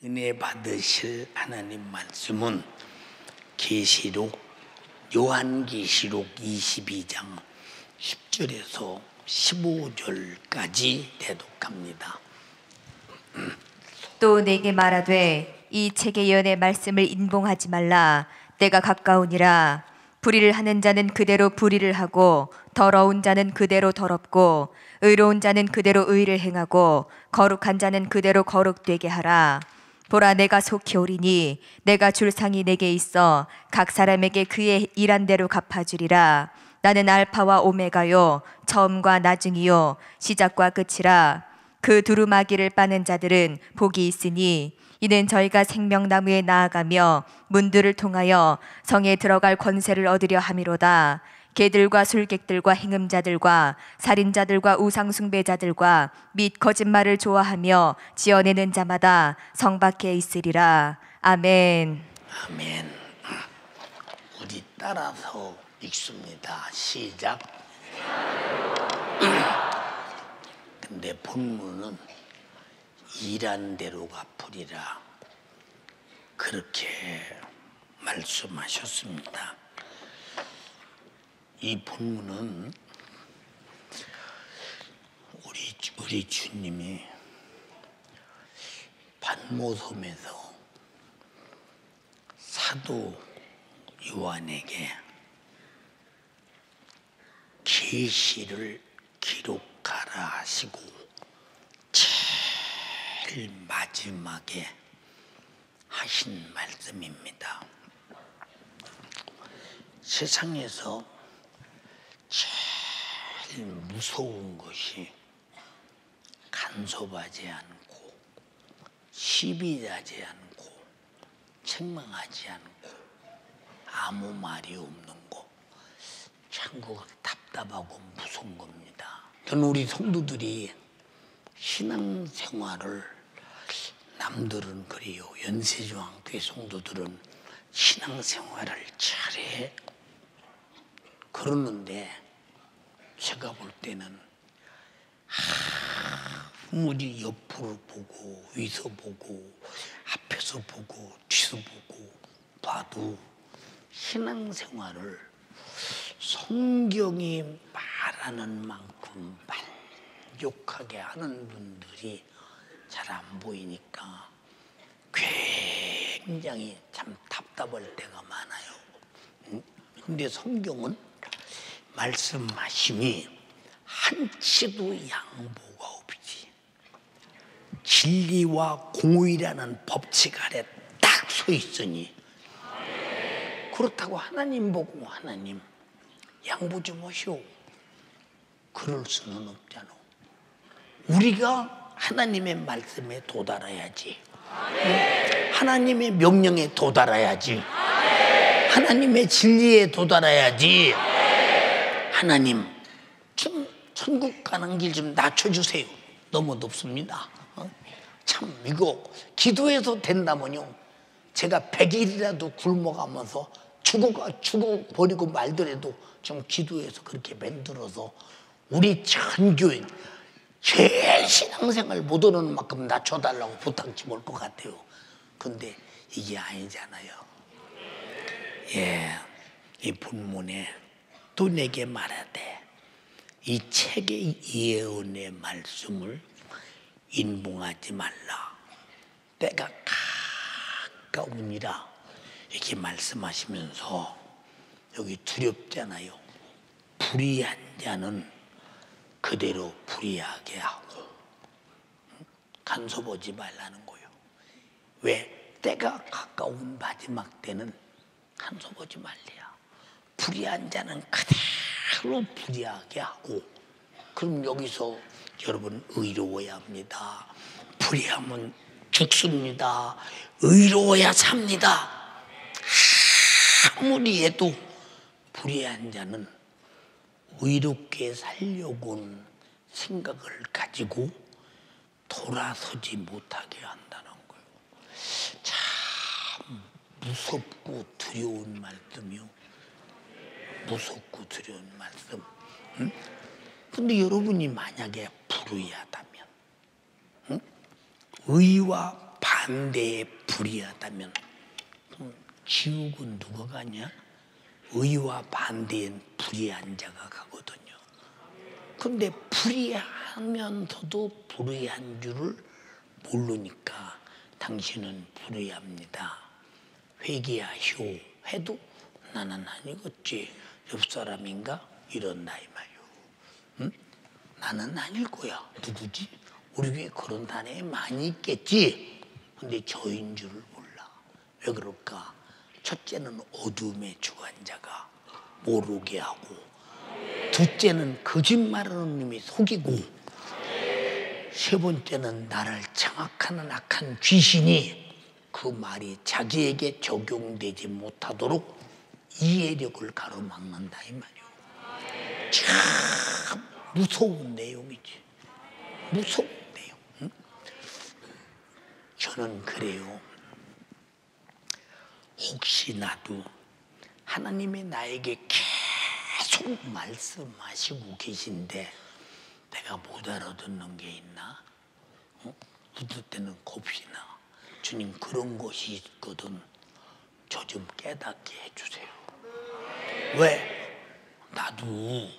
은혜 받으실 하나님 말씀은 계시록 요한계시록 22장 10절에서 15절까지 대독합니다. 또 내게 말하되 이 책의 예언의 말씀을 인봉하지 말라. 때가 가까우니라. 불의를 하는 자는 그대로 불의를 하고 더러운 자는 그대로 더럽고 의로운 자는 그대로 의를 행하고 거룩한 자는 그대로 거룩되게 하라. 보라, 내가 속히 오리니 내가 줄 상이 내게 있어 각 사람에게 그의 일한 대로 갚아주리라. 나는 알파와 오메가요 처음과 나중이요 시작과 끝이라. 그 두루마기를 빠는 자들은 복이 있으니 이는 저희가 생명나무에 나아가며 문들을 통하여 성에 들어갈 권세를 얻으려 함이로다. 개들과 술객들과 행음자들과 살인자들과 우상숭배자들과 및 거짓말을 좋아하며 지어내는 자마다 성 밖에 있으리라. 아멘. 아멘. 우리 따라서 읽습니다. 시작. 근데 본문은 일한 대로 갚으리라 그렇게 말씀하셨습니다. 이 본문은 우리 주님이 반모섬에서 사도 요한에게 계시를 기록하라 하시고 제일 마지막에 하신 말씀입니다. 세상에서 제일 무서운 것이 간섭하지 않고 시비하지 않고 책망하지 않고 아무 말이 없는 거, 참고 답답하고 무서운 겁니다. 저는 우리 성도들이 신앙생활을, 남들은 그래요, 연세중앙교회 성도들은 신앙생활을 잘해 그러는데 제가 볼 때는 아무리 옆으로 보고 위서 보고 앞에서 보고 뒤서 보고 봐도 신앙생활을 성경이 말하는 만큼 만족하게 하는 분들이 잘 안 보이니까 굉장히 참 답답할 때가 많아요. 근데 성경은 말씀하심이 한치도 양보가 없이 진리와 공의라는 법칙 아래 딱 서 있으니, 그렇다고 하나님 보고 하나님 양보 좀 하시오 그럴 수는 없잖아. 우리가 하나님의 말씀에 도달해야지, 하나님의 명령에 도달해야지, 하나님의 진리에 도달해야지. 하나님 좀 천국 가는 길 좀 낮춰주세요. 너무 높습니다. 참 이거 기도해서 된다면요, 제가 100일이라도 굶어가면서 죽어버리고 말더라도 좀 기도해서 그렇게 만들어서 우리 전교인 제일 신앙생활 못하는 만큼 낮춰달라고 부탁지 올 것 같아요. 근데 이게 아니잖아요. 이 본문에 또 내게 말하되 이 책의 예언의 말씀을 인봉하지 말라. 때가 가까우니라 이렇게 말씀하시면서 여기 두렵잖아요. 불의한 자는 그대로 불의하게 하고 간섭하지 말라는 거예요. 왜? 때가 가까운 마지막 때는 간섭하지 말래야. 불의한 자는 그대로 불의하게 하고. 그럼 여기서 여러분 의로워야 합니다. 불의하면 죽습니다. 의로워야 삽니다. 아무리 해도 불의한 자는 의롭게 살려고는 생각을 가지고 돌아서지 못하게 한다는 거예요. 참 무섭고 두려운 말씀이요. 무섭고 두려운 말씀. 근데 여러분이 만약에 불의하다면, 의와 반 반대에 불의하다면 지옥은 누가 가냐? 의와 반대엔 불의한 자가 가거든요. 그런데 불의하면서도 불의한 줄을 모르니까 당신은 불의합니다. 회개하시오 해도 나는 아니겠지. 옆 사람인가? 이런다 이 말이요. 응? 나는 아닐 거야. 누구지? 우리 교회 그런 단에 많이 있겠지. 근데 저인 줄을 몰라. 왜 그럴까? 첫째는 어둠의 주관자가 모르게 하고, 둘째는 거짓말하는 놈이 속이고, 세 번째는 나를 장악하는 악한 귀신이 그 말이 자기에게 적용되지 못하도록 이해력을 가로막는다 이 말이요. 참 무서운 내용이지. 무서운 내용. 응? 저는 그래요. 혹시 나도 하나님이 나에게 계속 말씀하시고 계신데 내가 못 알아듣는 게 있나? 어떨 때는 겁이나. 주님 그런 것이 있거든. 저 좀 깨닫게 해주세요. 왜? 나도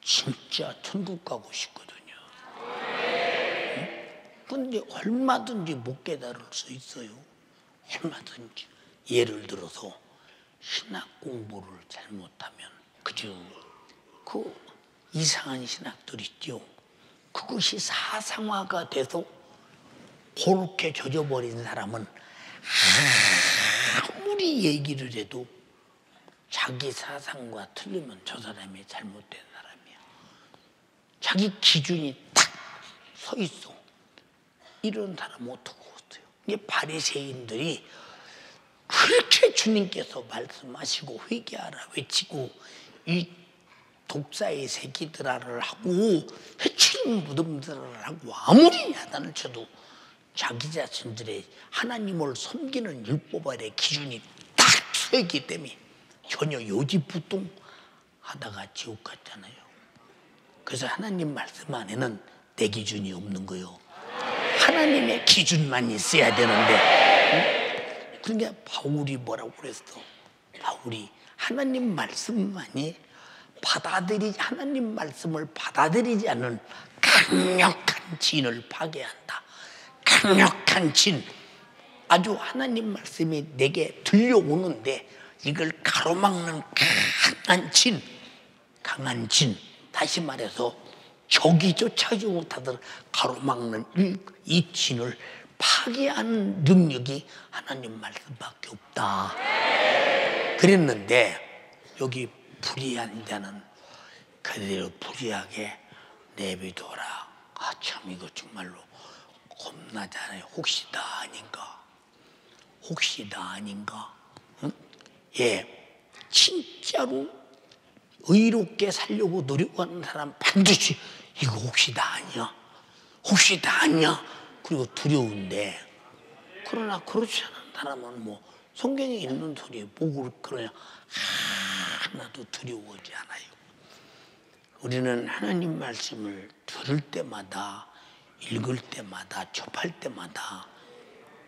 진짜 천국 가고 싶거든요. 근데 얼마든지 못 깨달을 수 있어요. 얼마든지. 예를 들어서 신학 공부를 잘못하면 그죠? 그 이상한 신학들 있죠. 그것이 사상화가 돼서 그렇게 젖어버린 사람은 아무리 얘기를 해도 자기 사상과 틀리면 저 사람이 잘못된 사람이야. 자기 기준이 딱 서 있어. 이런 사람 어떻게 어때요? 이 바리새인들이 그렇게 주님께서 말씀하시고 회개하라 외치고 이 독사의 새끼들아를 하고 해치는 무덤들을 하고 아무리 야단을 쳐도 자기 자신들의 하나님을 섬기는 율법 아래 기준이 딱 서 있기 때문에 전혀 요지부동 하다가 지옥 갔잖아요. 그래서 하나님 말씀 안에는 내 기준이 없는 거예요. 하나님의 기준만 있어야 되는데. 그러니까 바울이 뭐라고 그랬어? 바울이 하나님 말씀만이 하나님 말씀을 받아들이지 않는 강력한 진을 파괴한다. 강력한 진. 아주 하나님 말씀이 내게 들려오는데 이걸 가로막는 강한 진. 다시 말해서 적이 쫓아오지 못하도록 가로막는 이 진을 파괴하는 능력이 하나님 말씀밖에 없다. 그랬는데 여기 불의한 자는 그대로 불의하게 내비둬라. 참 이거 정말로 겁나잖아요. 혹시 나 아닌가? 혹시 나 아닌가? 응? 예, 진짜로 의롭게 살려고 노력하는 사람 반드시 이거 혹시 나 아니야? 혹시 나 아니야? 그리고 두려운데, 그러나 그렇지 않은 사람은 뭐 성경에 있는 소리에 뭐 그러냐 하나도 두려워하지 않아요. 우리는 하나님 말씀을 들을 때마다 읽을 때마다 접할 때마다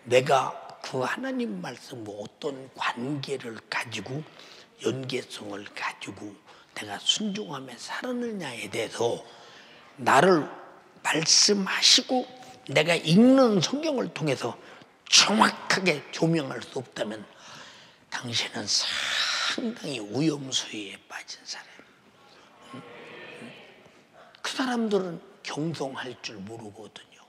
내가 그 하나님 말씀과 어떤 관계를 가지고 연계성을 가지고 내가 순종하며 살았느냐에 대해서 나를 말씀하시고 내가 읽는 성경을 통해서 정확하게 조명할 수 없다면 당신은 상당히 위험수위에 빠진 사람이에요. 그 사람들은 경성할 줄 모르거든요.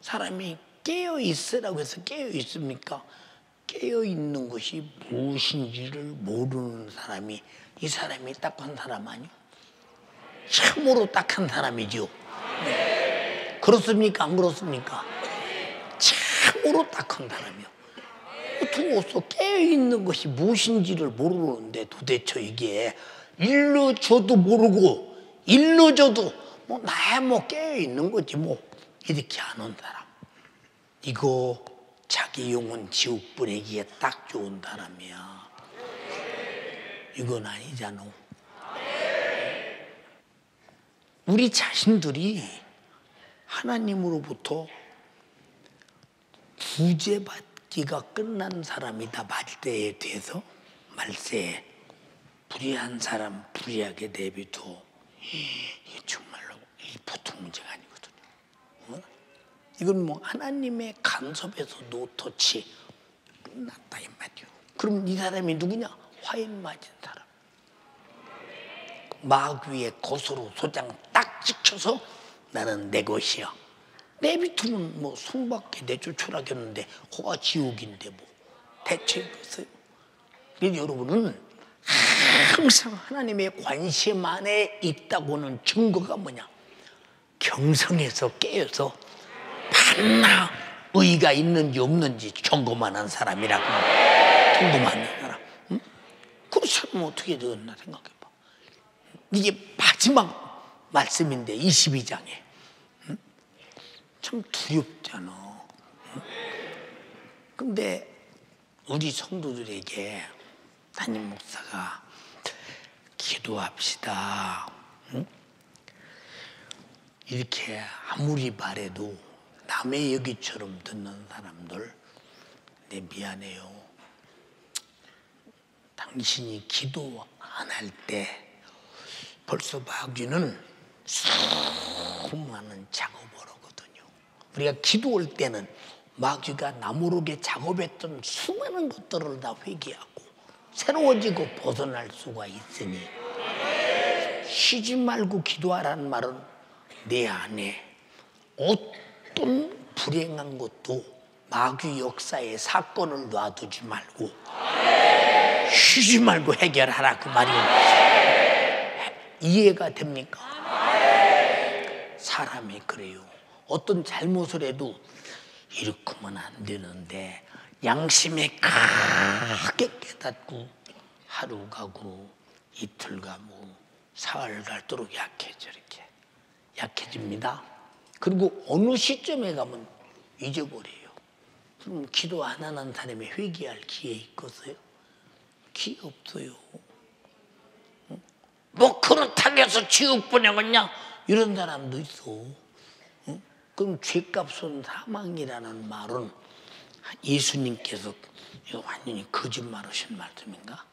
사람이 깨어있으라고 해서 깨어있습니까? 깨어있는 것이 무엇인지를 모르는 사람이 이 사람이 딱한 사람 아니요? 참으로 딱한 사람이죠. 네. 그렇습니까? 안 그렇습니까? 참으로 딱한 사람이요. 어떻게 어서 깨어있는 것이 무엇인지를 모르는데 도대체 이게 일러줘도 모르고 일러줘도 뭐 나야 뭐 깨어있는 거지 뭐 이렇게 하는 사람. 이거 자기 영혼 지옥 보내기에 딱 좋은 사람이야. 이건 아니잖아. 우리 자신들이 하나님으로부터 구제받기가 끝난 사람이다 말세에 대해서 말세에 불의한 사람 불의하게 내비둬. 이게 정말로 보통 문제가 아니거든요. 이건 뭐 하나님의 간섭에서 노터치 끝났다 이 말이요. 그럼 이 사람이 누구냐? 화인 맞은 사람. 마귀의 것으로 소장 딱 지켜서 나는 내 것이야. 내비두면 뭐 성밖에 내쫓으라겠는데 거가 지옥인데 뭐 대체 있겠어요? 그래서 여러분은 항상 하나님의 관심 안에 있다고는 증거가 뭐냐? 경성에서 깨어서 반나 의가 있는지 없는지 점검만 한 사람이라고. 점검만 한 사람. 응? 그 사람은 어떻게 되었나 생각해봐. 이게 마지막 말씀인데 22장에 응? 참 두렵잖아. 응? 근데 우리 성도들에게 담임 목사가 기도합시다. 응? 이렇게 아무리 말해도 남의 얘기처럼 듣는 사람들, 내 미안해요. 당신이 기도 안 할 때 벌써 마귀는 수많은 작업을 하거든요. 우리가 기도할 때는 마귀가 나 모르게 작업했던 수많은 것들을 다 회개하고 새로워지고 벗어날 수가 있으니 쉬지 말고 기도하라는 말은 내 안에 어떤 불행한 것도 마귀 역사의 사건을 놔두지 말고 쉬지 말고 해결하라 그 말이에요. 이해가 됩니까? 사람이 그래요. 어떤 잘못을 해도 이렇게 하면 안 되는데 양심에 크게 깨닫고 하루 가고 이틀 가고 사흘 갈도록 약해져. 이렇게 약해집니다. 그리고 어느 시점에 가면 잊어버려요. 그럼 기도 안 하는 사람이 회개할 기회 있겠어요? 기회 없어요. 뭐 그렇다고 해서 지옥 보내겠냐? 이런 사람도 있어. 그럼 죄값은 사망이라는 말은 예수님께서 이거 완전히 거짓말하신 말씀인가?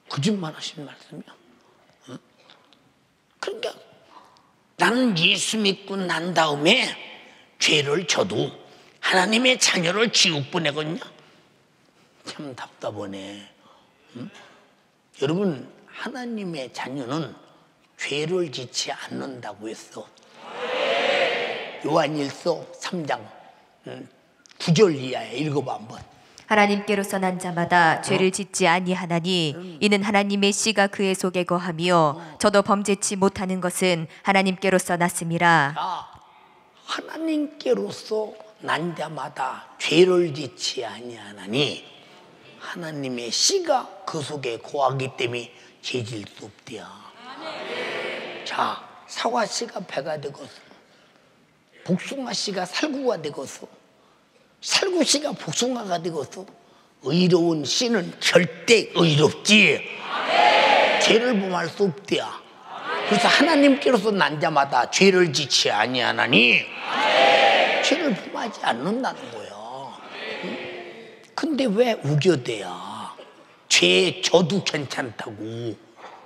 거짓말하신 말씀이야. 그러니까 나는 예수 믿고 난 다음에 죄를 져도 하나님의 자녀를 지옥 보내겠냐? 참 답답하네. 여러분, 하나님의 자녀는 죄를 짓지 않는다고 했어. 요한일서 3장 9절 이하에 읽어봐 한번. 하나님께로서 난 자마다 죄를 짓지 아니하나니 이는 하나님의 씨가 그의 속에 거하며 저도 범죄치 못하는 것은 하나님께로서 났음이라. 하나님께로서 난 자마다 죄를 짓지 아니하나니 하나님의 씨가 그 속에 거하기 때문에 죄질 수 없대요. 자, 사과 씨가 배가 되고서 복숭아 씨가 살구가 되고서 살구 씨가 복숭아가 되고서 의로운 씨는 절대 의롭지. 죄를 범할 수 없대요. 그래서 하나님께로서 난 자마다 죄를 짓지 아니하나니 죄를 범하지 않는다는 거예요. 근데 왜 우겨대야? 죄 져도 괜찮다고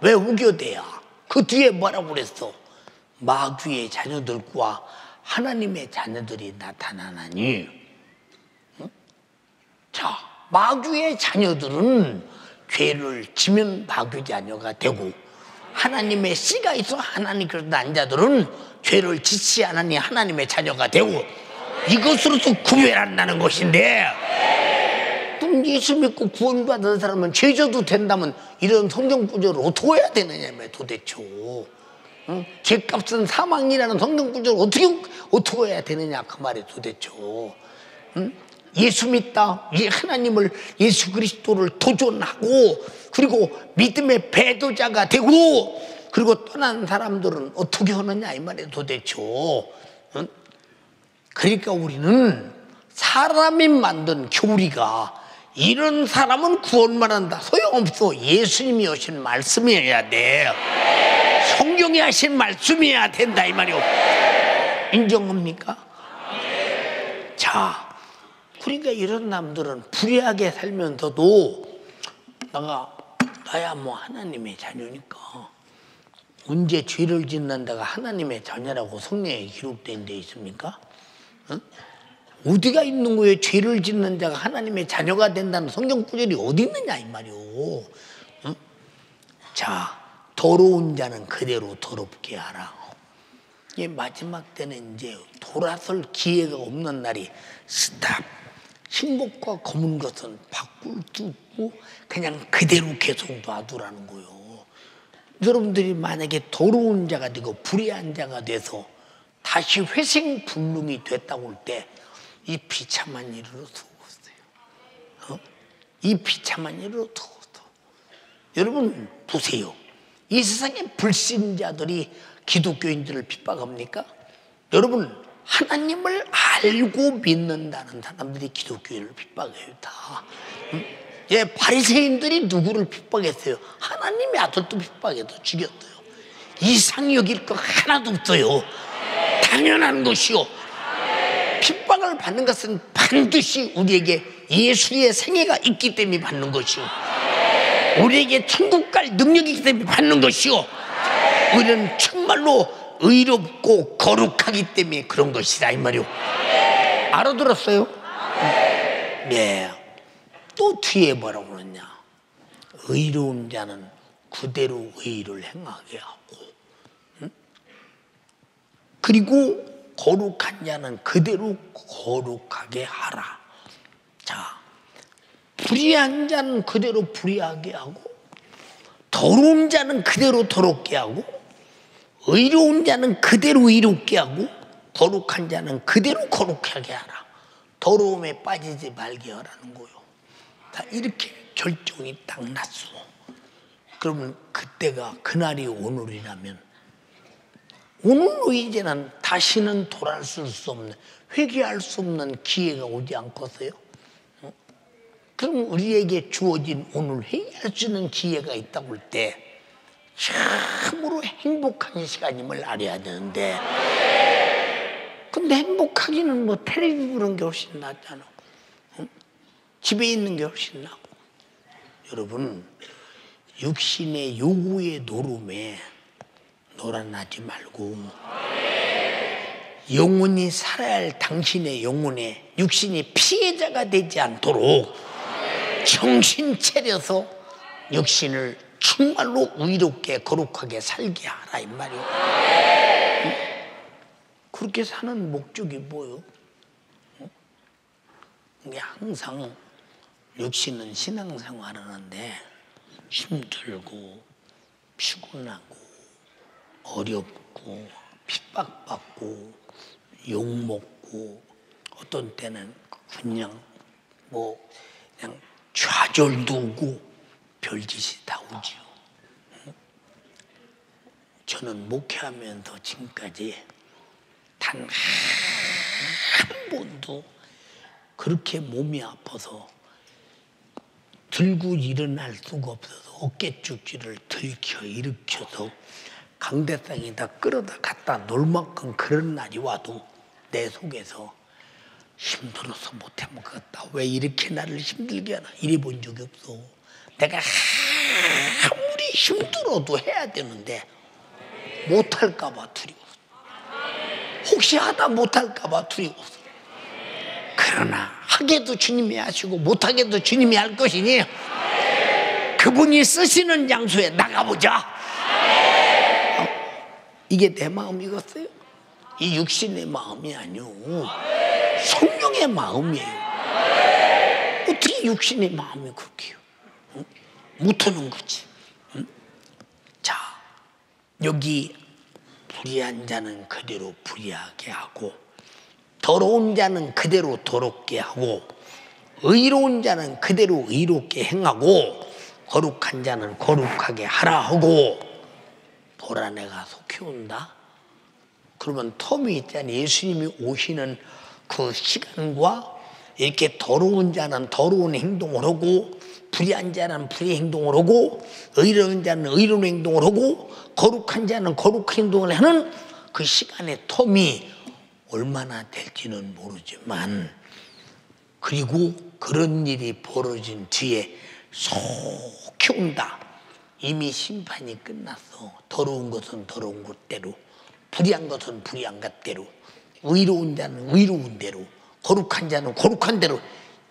왜 우겨대야? 그 뒤에 뭐라고 그랬어? 마귀의 자녀들과 하나님의 자녀들이 나타나나니. 자, 마귀의 자녀들은 죄를 지면 마귀 자녀가 되고 하나님의 씨가 있어 하나님께서 난 자들은 죄를 짓지 않으니 하나님의 자녀가 되고 이것으로서 구별한다는 것인데, 그럼 예수 믿고 구원받은 사람은 죄 져도 된다면 이런 성경 구절을 어떻게 해야 되느냐 도대체. 죄값은 사망이라는 성경 구절을 어떻게 해야 되느냐 그 말이 도대체. 예수 믿다, 하나님을 예수 그리스도를 도전하고 그리고 믿음의 배도자가 되고 그리고 떠난 사람들은 어떻게 하느냐 이 말이에요 도대체. 그러니까 우리는 사람이 만든 교리가 이런 사람은 구원만 한다 소용없어. 예수님이 하신 말씀이어야 돼. 성경이 하신 말씀이어야 된다 이 말이요. 인정합니까? 자, 그러니까 이런 남들은 불의하게 살면서도 나야 뭐 하나님의 자녀니까, 언제 죄를 짓는 데가 하나님의 자녀라고 성경에 기록된 데 있습니까? 응? 어디가 있는 거예요? 죄를 짓는 자가 하나님의 자녀가 된다는 성경 구절이 어디 있느냐 이 말이오. 응? 자, 더러운 자는 그대로 더럽게 하라. 이 마지막 때는 이제 돌아설 기회가 없는 날이 스탑. 흰것과 검은 것은 바꿀 수 없고 그냥 그대로 계속 놔두라는 거예요. 여러분들이 만약에 더러운 자가 되고 불의한 자가 돼서 다시 회생불능이 됐다고 할 때 이 비참한 일으로 두었어요. 이 비참한 일으로 두었어. 여러분 보세요. 이 세상에 불신자들이 기독교인들을 핍박합니까? 여러분 하나님을 알고 믿는다는 사람들이 기독교인을 핍박해요. 다. 예, 바리새인들이 누구를 핍박했어요? 하나님의 아들도 핍박해서 죽였어요. 이상히 여길 거 하나도 없어요. 당연한 것이요. 핍박을 받는 것은 반드시 우리에게 예수의 생애가 있기 때문에 받는 것이요. 우리에게 천국 갈 능력이 있기 때문에 받는 것이요. 우리는 정말로 의롭고 거룩하기 때문에 그런 것이다 이 말이요. 알아들었어요? 네. 또 뒤에 뭐라고 그러냐? 의로운 자는 그대로 의를 행하게 하고, 응? 그리고 거룩한 자는 그대로 거룩하게 하라. 자, 불의한 자는 그대로 불의하게 하고, 더러운 자는 그대로 더럽게 하고, 의로운 자는 그대로 의롭게 하고, 거룩한 자는 그대로 거룩하게 하라. 더러움에 빠지지 말게 하라는 거예요. 다 이렇게 결정이 딱 났어. 그러면 그때가 그날이 오늘이라면 오늘로 이제는 다시는 돌아설 수 없는, 회개할 수 없는 기회가 오지 않겠어요? 그럼 우리에게 주어진 오늘 회개할 수 있는 기회가 있다고 할 때 참으로 행복한 시간임을 알아야 되는데, 근데 행복하기는 뭐 텔레비전 보는 게 훨씬 낫잖아. 집에 있는 게 훨씬 나고. 여러분, 육신의 요구의 노름에 놀아나지 말고 영원히 살아야 할 당신의 영혼에 육신이 피해자가 되지 않도록 정신 차려서 육신을 정말로 의롭게 거룩하게 살게 하라 이 말이요. 그렇게 사는 목적이 뭐요? 이게 항상 육신은 신앙생활을 하는데 힘들고 피곤하고 어렵고 핍박받고 욕먹고 어떤 때는 그냥 좌절도 오고 별짓이 다 오지요. 저는 목회하면서 지금까지 단 한 번도 그렇게 몸이 아파서 들고 일어날 수가 없어서 어깨축지를 들켜 일으켜서 강대상에다 끌어다 갖다 놓을 만큼 그런 날이 와도 내 속에서 힘들어서 못해 먹겠다. 왜 이렇게 나를 힘들게 하나? 이래 본 적이 없어. 내가 아무리 힘들어도 해야 되는데 못할까 봐 두려워. 혹시 하다 못할까 봐 두려워. 그러나 하게도 주님이 하시고 못하게도 주님이 할 것이니 그분이 쓰시는 장소에 나가보자. 이게 내 마음이겠어요? 이 육신의 마음이 아니오. 성령의 마음이에요. 어떻게 육신의 마음이 그렇게요? 못하는 거지. 자, 여기 불의한 자는 그대로 불의하게 하고, 더러운 자는 그대로 더럽게 하고, 의로운 자는 그대로 의롭게 행하고, 거룩한 자는 거룩하게 하라 하고, 보라 내가 속히 온다. 그러면 텀이 있잖아요. 예수님이 오시는 그 시간과 이렇게 더러운 자는 더러운 행동을 하고, 불의한 자는 불의 행동을 하고, 의로운 자는 의로운 행동을 하고, 거룩한 자는 거룩한 행동을 하는 그 시간의 텀이 얼마나 될지는 모르지만 그리고 그런 일이 벌어진 뒤에 속히 온다. 이미 심판이 끝났어. 더러운 것은 더러운 것대로, 불의한 것은 불의한 것대로, 의로운 자는 의로운 대로, 거룩한 자는 거룩한 대로.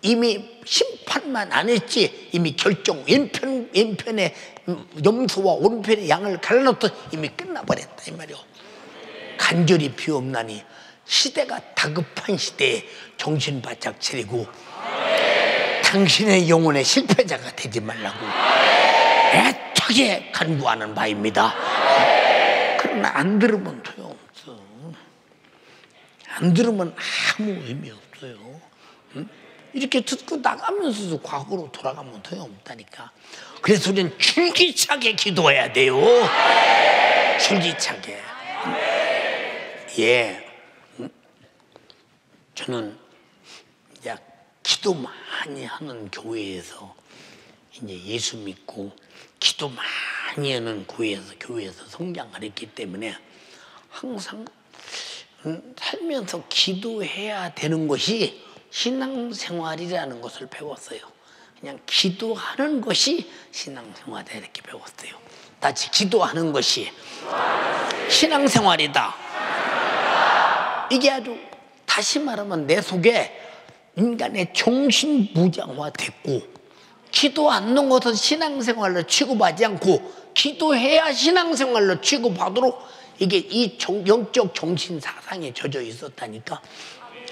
이미 심판만 안 했지 이미 결정, 왼편에 염소와 오른편에 양을 갈라놓듯 이미 끝나버렸다 이 말이요. 간절히 비옵나니 시대가 다급한 시대에 정신 바짝 차리고 당신의 영혼의 실패자가 되지 말라고 애타게 간구하는 바입니다. 그러나 안 들으면 소용없어. 안 들으면 아무 의미 없어요. 응? 이렇게 듣고 나가면서도 과거로 돌아가면 소용없다니까. 그래서 우리는 줄기차게 기도해야 돼요. 줄기차게. 예. 저는 이제 기도 많이 하는 교회에서 이제 예수 믿고 기도 많이 하는 교회에서 성장을 했기 때문에 항상 살면서 기도해야 되는 것이 신앙생활이라는 것을 배웠어요. 그냥 기도하는 것이 신앙생활이다 이렇게 배웠어요. 다시 기도하는 것이 신앙생활이다. 이게 아주 다시 말하면 내 속에 인간의 정신 무장화됐고, 기도 않는 것은 신앙생활로 취급하지 않고 기도해야 신앙생활로 취급하도록 이게 이 영적 정신 사상에 젖어 있었다니까.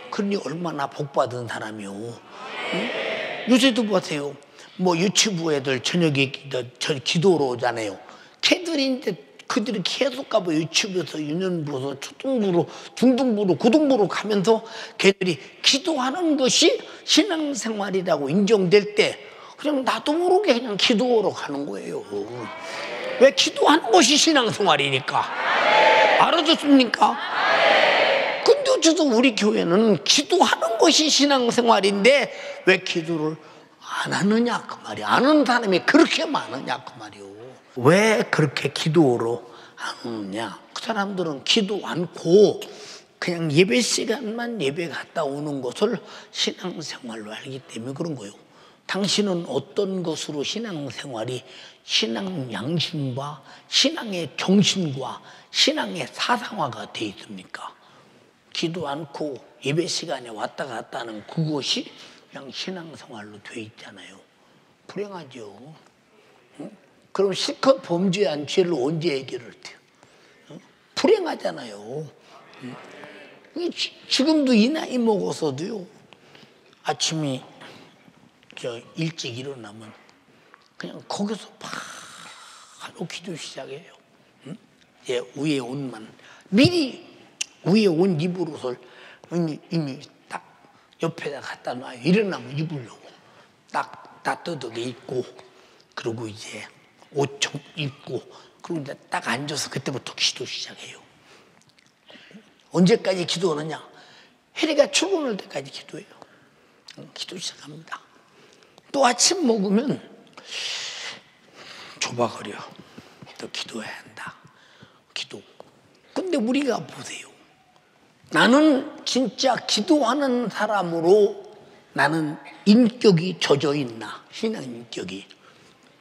그러니 얼마나 복받은 사람이요. 응? 요새도 보세요. 뭐 유튜브 애들 저녁에 기도로 오잖아요. 걔들이 이제 그들이 계속 가고 유튜브에서 유년부에서 초등부로 중등부로 고등부로 가면서 걔들이 기도하는 것이 신앙생활이라고 인정될 때 그냥 나도 모르게 그냥 기도하러 가는 거예요. 왜? 기도하는 것이 신앙생활이니까. 알아듣습니까? 근데 어째서 우리 교회는 기도하는 것이 신앙생활인데 왜 기도를 안 하느냐 그 말이야. 안 하는 사람이 그렇게 많으냐 그 말이요. 왜 그렇게 기도로 안 오느냐. 그 사람들은 기도 않고 그냥 예배 시간만 예배 갔다 오는 것을 신앙생활로 알기 때문에 그런 거예요. 당신은 어떤 것으로 신앙생활이 신앙 양심과 신앙의 정신과 신앙의 사상화가 되어 있습니까? 기도 않고 예배 시간에 왔다 갔다 하는 그것이 그냥 신앙생활로 되어 있잖아요. 불행하죠. 응? 그럼 실컷 범죄한 죄를 언제 얘기를 해요? 응? 불행하잖아요. 응? 지금도 이 나이 먹어서도요. 아침에 일찍 일어나면 그냥 거기서 바로 기도 시작해요. 응? 예, 위에 옷만 미리 위에 옷 입을 옷을 이미 딱 옆에다 갖다 놔요. 일어나면 입으려고 딱 따뜻하게 입고, 그리고 이제 옷 좀 입고, 그리고 이제 딱 앉아서 그때부터 기도 시작해요. 언제까지 기도하느냐? 해리가 출근할 때까지 기도해요. 기도 시작합니다. 또 아침 먹으면 조바거려. 또 기도해야 한다. 기도. 근데 우리가 보세요. 나는 진짜 기도하는 사람으로 나는 인격이 젖어 있나? 신앙 인격이.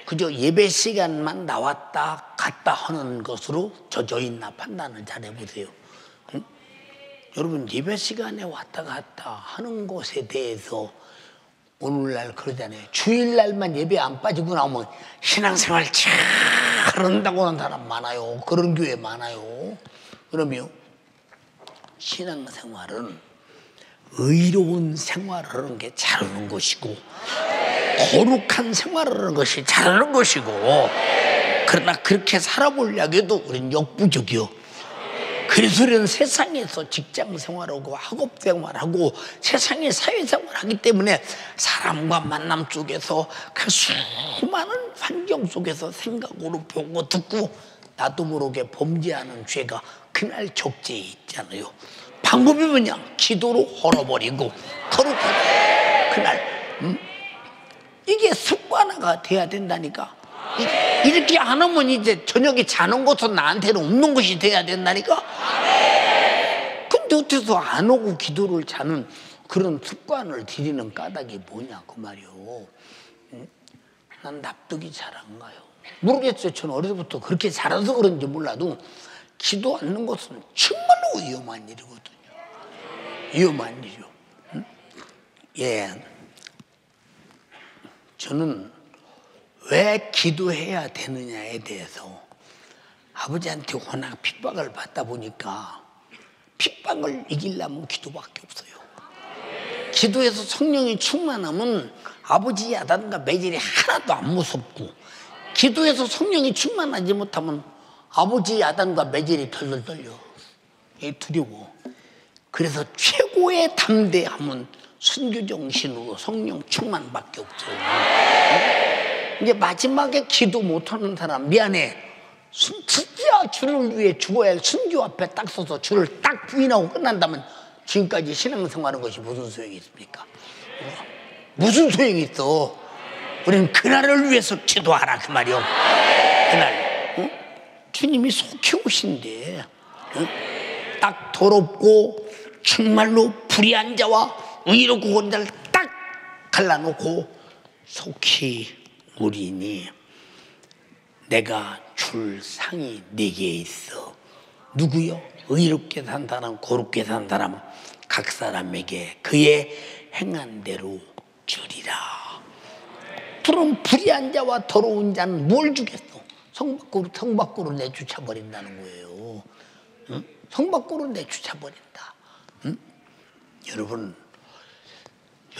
그저 예배 시간만 나왔다 갔다 하는 것으로 젖어 있나 판단을 잘 해보세요. 응? 여러분 예배 시간에 왔다 갔다 하는 것에 대해서 오늘날 그러잖아요. 주일날만 예배 안 빠지고 나오면 신앙생활 잘한다고 하는 사람 많아요. 그런 교회 많아요. 그러면 신앙생활은 의로운 생활을 하는 게 잘하는 것이고 거룩한 생활을 하는 것이 잘하는 것이고, 그러나 그렇게 살아보려고 해도 우리는 역부족이요. 그래서 우리는 세상에서 직장생활하고 학업생활하고 세상의 사회생활하기 때문에 사람과 만남 속에서 그 수많은 환경 속에서 생각으로 보고 듣고 나도 모르게 범죄하는 죄가 그날 적재에 있잖아요. 방법이 뭐냐? 기도로 헐어버리고 거룩하게 그날 이게 습관화가 돼야 된다니까. 이렇게 안 하면 이제 저녁에 자는 것은 나한테는 없는 것이 돼야 된다니까. 근데 어째서 안 오고 기도를 자는 그런 습관을 들이는 까닭이 뭐냐 그 말이요. 응? 난 납득이 잘 안 가요. 모르겠어요. 저는 어려서부터 그렇게 자라서 그런지 몰라도 기도 않는 것은 정말로 위험한 일이거든요. 위험한 일이요. 응? 예, 저는 왜 기도해야 되느냐에 대해서 아버지한테 워낙 핍박을 받다 보니까 핍박을 이기려면 기도밖에 없어요. 기도해서 성령이 충만하면 아버지 야단과 매질이 하나도 안 무섭고, 기도해서 성령이 충만하지 못하면 아버지 야단과 매질이 덜덜 떨려. 두려워. 그래서 최고의 담대함은 순교정신으로 성령 충만밖에 없어요. 이제 마지막에 기도 못하는 사람, 미안해, 진짜 주를 위해 죽어야 할 순교 앞에 딱 서서 주를 딱 부인하고 끝난다면 지금까지 신앙생활하는 것이 무슨 소용이 있습니까? 무슨 소용이 있어? 우리는 그날을 위해서 기도하라 그 말이요. 그날 주님이 속히 오신대. 딱 더럽고 정말로 불의한 자와 의롭고 그런 자를 딱 갈라놓고 속히 오리니 내가 줄 상이 네게 있어. 누구요? 의롭게 산 사람, 고롭게 산 사람, 각 사람에게 그의 행한 대로 주리라. 그럼 불의한 자와 더러운 자는 뭘 주겠어? 성 밖으로 내쫓아 버린다는 거예요. 응? 성 밖으로 내쫓아 버린다. 응? 여러분,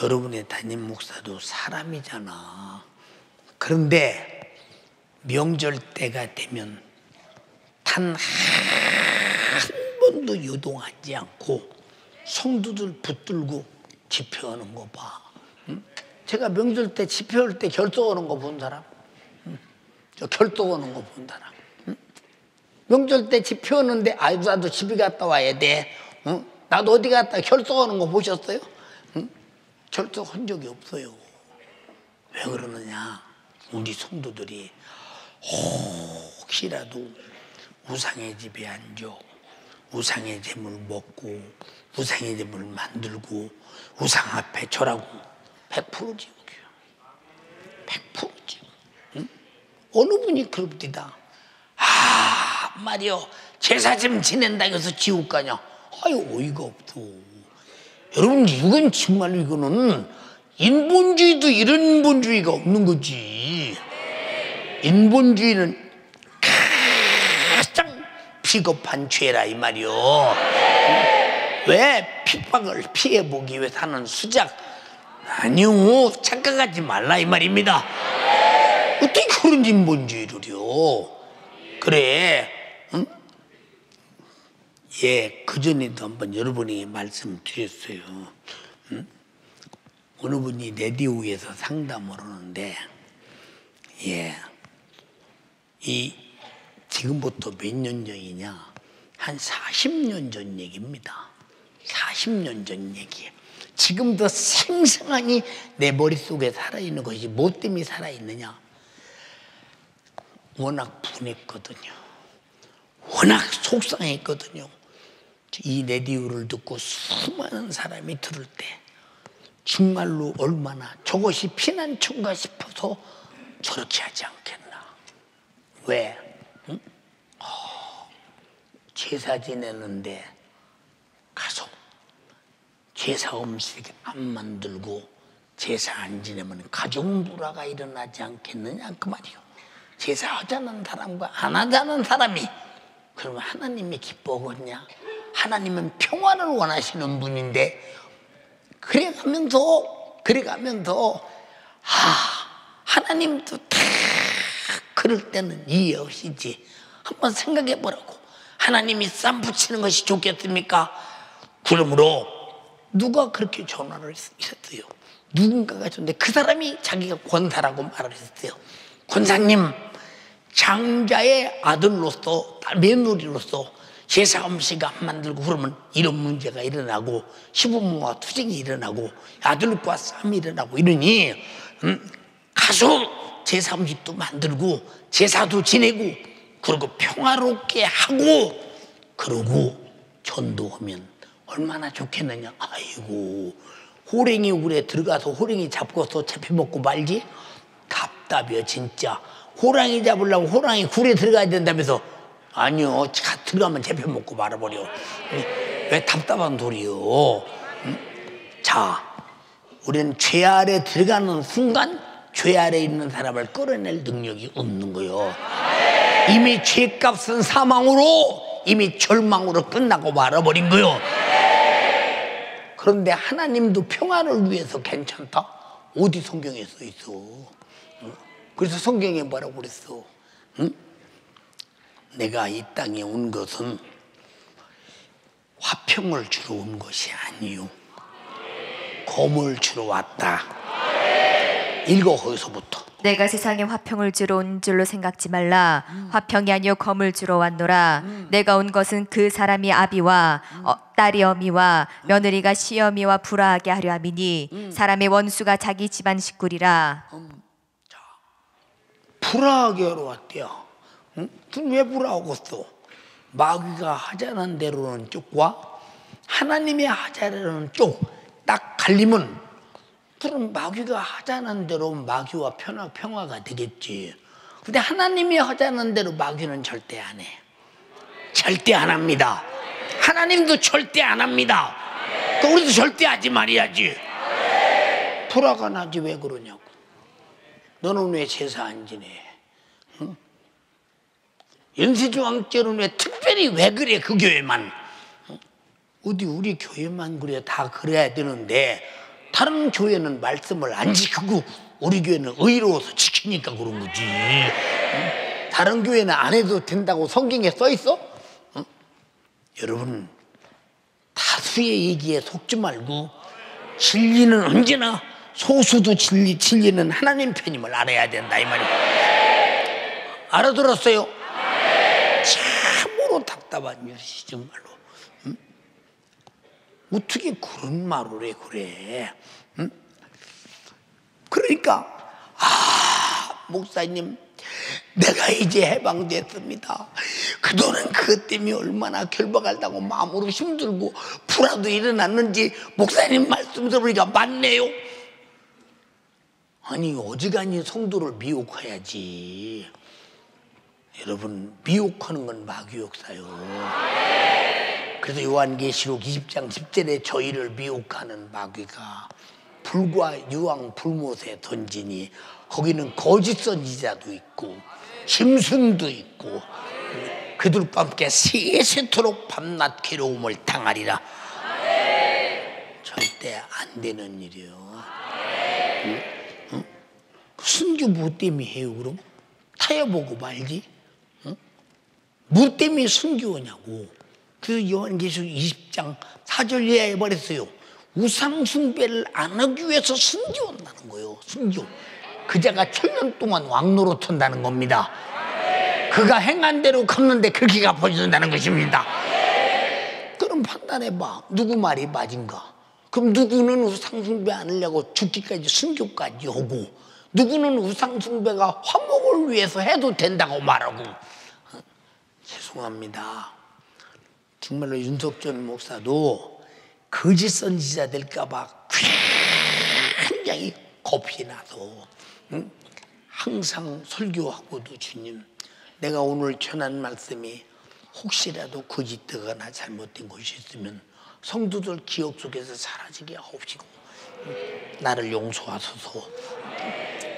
여러분의 담임 목사도 사람이잖아. 그런데 명절 때가 되면 단 한 번도 요동하지 않고 성도들 붙들고 집회하는 거 봐. 응? 제가 명절 때 집회할 때 결석하는 거 본 사람? 응? 저 결석하는 거 본 사람? 응? 명절 때 집회하는데 아유 나도 집에 갔다 와야 돼. 응? 나도 어디 갔다 결석하는 거 보셨어요? 응? 결석한 적이 없어요. 왜 그러느냐? 우리 성도들이 혹시라도 우상의 집에 앉아 우상의 재물 먹고 우상의 재물 만들고 우상 앞에 절하고 100% 지옥이에요. 100% 지옥. 응? 어느 분이 그럽디다. 아 말이요, 제사 좀 지낸다 해서 지옥 가냐? 아유 어이가 없어. 여러분 이건 정말 이거는 인본주의도 이런 인본주의가 없는 거지. 인본주의는 가장 비겁한 죄라 이 말이요. 왜 핍박을 피해보기 위해 사는 수작? 아니요, 착각하지 말라 이 말입니다. 어떻게 그런 인본주의를요? 그래, 응? 예, 그전에도 한번 여러분이 말씀드렸어요. 응? 어느 분이 레디오에서 상담을 하는데, 예, 지금부터 몇 년 전이냐? 한 40년 전 얘기입니다. 40년 전 얘기예요. 지금도 생생하니 내 머릿속에 살아있는 것이 뭐 때문에 살아있느냐? 워낙 분했거든요. 워낙 속상했거든요. 이 라디오를 듣고 수많은 사람이 들을 때 정말로 얼마나 저것이 피난처인가 싶어서 저렇게 하지 않겠나. 왜? 응? 제사 지내는데 가서 제사 음식 안 만들고 제사 안 지내면 가정 불화가 일어나지 않겠느냐 그 말이요. 제사 하자는 사람과 안 하자는 사람이 그러면 하나님이 기뻐하겠냐? 하나님은 평화를 원하시는 분인데 그래가면서 하나님도 다 그럴 때는 이해하시지. 한번 생각해 보라고. 하나님이 쌈 붙이는 것이 좋겠습니까? 그러므로 누가 그렇게 전화를 했어요? 누군가가 했는데 그 사람이 자기가 권사라고 말을 했어요. 권사님, 장자의 아들로서 며느리로서 제사 음식 안 만들고 그러면 이런 문제가 일어나고 시부모와 투쟁이 일어나고 아들과 싸움이 일어나고 이러니 가서 제사 음식도 만들고 제사도 지내고 그리고 평화롭게 하고 그러고 전도하면 얼마나 좋겠느냐. 아이고 호랭이 울에 들어가서 호랭이 잡고서 잡혀먹고 말지? 답답이야 진짜. 호랑이 잡으려고 호랑이 굴에 들어가야 된다면서 아니요 들어가면 잡혀먹고 말아버려. 왜 답답한 소리요? 자, 우리는 죄 아래 들어가는 순간 죄 아래 있는 사람을 끌어낼 능력이 없는 거요. 이미 죄값은 사망으로 이미 절망으로 끝나고 말아버린 거요. 그런데 하나님도 평안을 위해서 괜찮다? 어디 성경에 써 있어? 그래서 성경에 뭐라고 그랬어? 내가 이 땅에 온 것은 화평을 주러 온 것이 아니요 검을 주러 왔다. 읽어 거기서부터. 내가 세상에 화평을 주러 온 줄로 생각지 말라. 화평이 아니요 검을 주러 왔노라. 내가 온 것은 그 사람이 아비와 딸이 어미와 며느리가 시어미와 불화하게 하려 함이니 사람의 원수가 자기 집안 식구리라. 자, 불화하게 하러 왔대요. 응? 그럼 왜 불화하겠어? 마귀가 하자는 대로는 쪽과 하나님이 하자는 쪽 딱 갈리면 그럼 마귀가 하자는 대로 마귀와 평화가 되겠지. 근데 하나님이 하자는 대로 마귀는 절대 안 해. 절대 안 합니다. 하나님도 절대 안 합니다. 그 우리도 절대 하지 말아야지. 불화가 나지 왜 그러냐고. 너는 왜 제사 안 지내? 응? 연세중앙교회는 왜 특별히 왜 그래 그 교회만? 어디 우리 교회만 그래 다 그래야 되는데 다른 교회는 말씀을 안 지키고 우리 교회는 의로워서 지키니까 그런 거지. 응? 다른 교회는 안 해도 된다고 성경에 써 있어? 응? 여러분 다수의 얘기에 속지 말고 진리는 언제나 소수도 진리는 하나님 편임을 알아야 된다 이 말이야. 알아들었어요? 참으로 답답한 일이지 정말로. 어떻게 그런 말을 해 그래? 응? 그러니까 목사님 내가 이제 해방됐습니다. 그동안 그것 때문에 얼마나 결박하다고 마음으로 힘들고 불화도 일어났는지 목사님 말씀 들으니까 맞네요. 아니 어지간히 성도를 미혹해야지. 여러분 미혹하는 건 마귀 역사요. 그래서 요한계시록 20장 10절에 저희를 미혹하는 마귀가 불과 유황 불못에 던지니 거기는 거짓 선지자도 있고 짐승도 있고 그들과 함께 세세토록 밤낮 괴로움을 당하리라. 절대 안 되는 일이에요. 응? 순교 뭐 때문에 해요 그럼? 타협보고 말지? 응? 뭐 때문에 순교하냐고. 그 요한계시록 20장 4절 이하에 해버렸어요. 우상 숭배를 안 하기 위해서 순교한다는 거예요. 순교. 그자가 천년 동안 왕노릇 한다는 겁니다. 그가 행한 대로 갚는데 그렇게 갚아준다는 것입니다. 그럼 판단해봐. 누구 말이 맞은가? 그럼 누구는 우상 숭배 안 하려고 죽기까지 순교까지 하고 누구는 우상 숭배가 화목을 위해서 해도 된다고 말하고. 죄송합니다. 정말로 윤석전 목사도 거짓 선지자 될까봐 굉장히 겁이 나서 항상 설교하고도 주님 내가 오늘 전한 말씀이 혹시라도 거짓되거나 잘못된 것이 있으면 성도들 기억 속에서 사라지게 하옵시고 나를 용서하소서.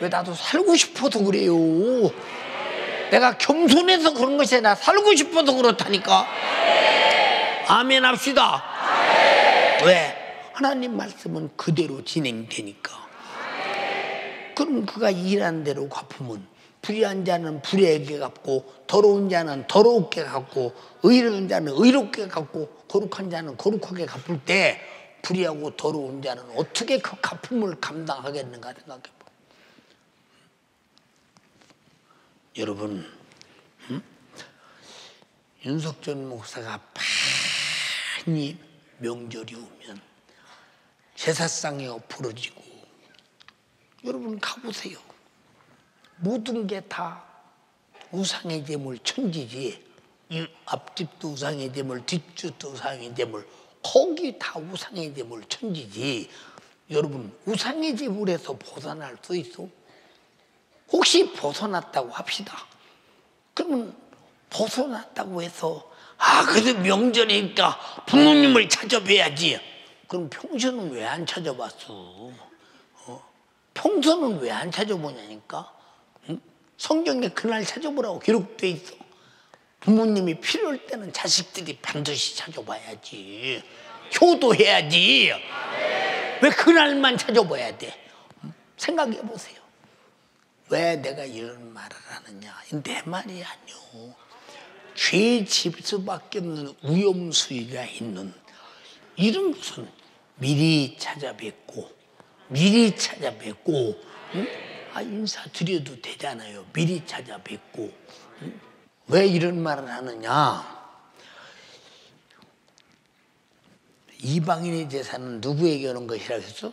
왜 나도 살고 싶어서 그래요. 내가 겸손해서 그런 것이 아니라 살고 싶어서 그렇다니까. 아멘 합시다. 왜? 하나님 말씀은 그대로 진행되니까. 그럼 그가 일한 대로 갚으면 불의한 자는 불의하게 갚고 더러운 자는 더럽게 갚고 의로운 자는 의롭게 갚고 거룩한 자는 거룩하게 갚을 때 불의하고 더러운 자는 어떻게 그 갚음을 감당하겠는가 생각해봐. 여러분 윤석전 목사가 많이 명절이 오면 제사상에 엎어지고 여러분 가보세요. 모든 게 다 우상의 제물 천지지. 이 앞집도 우상의 제물, 뒷집도 우상의 제물, 거기 다 우상의 제물 천지지. 여러분 우상의 지불에서 벗어날 수 있어? 혹시 벗어났다고 합시다. 그러면 벗어났다고 해서 그래도 명절이니까 부모님을 찾아뵈야지. 그럼 평소는 왜 안 찾아봤어? 평소는 왜 안 찾아보냐니까? 응? 성경에 그날 찾아보라고 기록돼 있어. 부모님이 필요할 때는 자식들이 반드시 찾아봐야지. 효도해야지. 왜 그날만 찾아봐야 돼? 생각해 보세요. 왜 내가 이런 말을 하느냐? 내 말이 아니오. 죄 질 수밖에 없는 위험수위가 있는 이런 것은 미리 찾아뵙고 응? 인사드려도 되잖아요. 미리 찾아뵙고. 응? 왜 이런 말을 하느냐? 이방인의 제사는 누구에게 오는 것이라고 했어?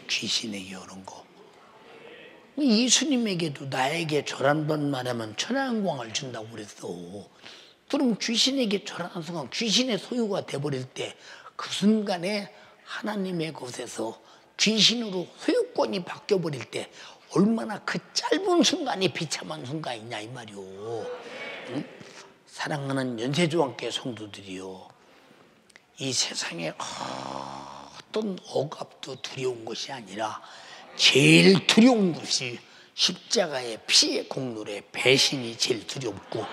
귀신에게 오는 거. 예수님에게도 나에게 절한 번 말하면 천하영광을 준다고 그랬어. 그럼 귀신에게 절하는 순간 귀신의 소유가 돼버릴 때 그 순간에 하나님의 곳에서 귀신으로 소유권이 바뀌어버릴 때 얼마나 그 짧은 순간이 비참한 순간이냐 이 말이오. 응? 사랑하는 연세조항께 성도들이요, 이 세상에 어떤 억압도 두려운 것이 아니라 제일 두려운 것이 십자가의 피의 공로의 배신이 제일 두렵고,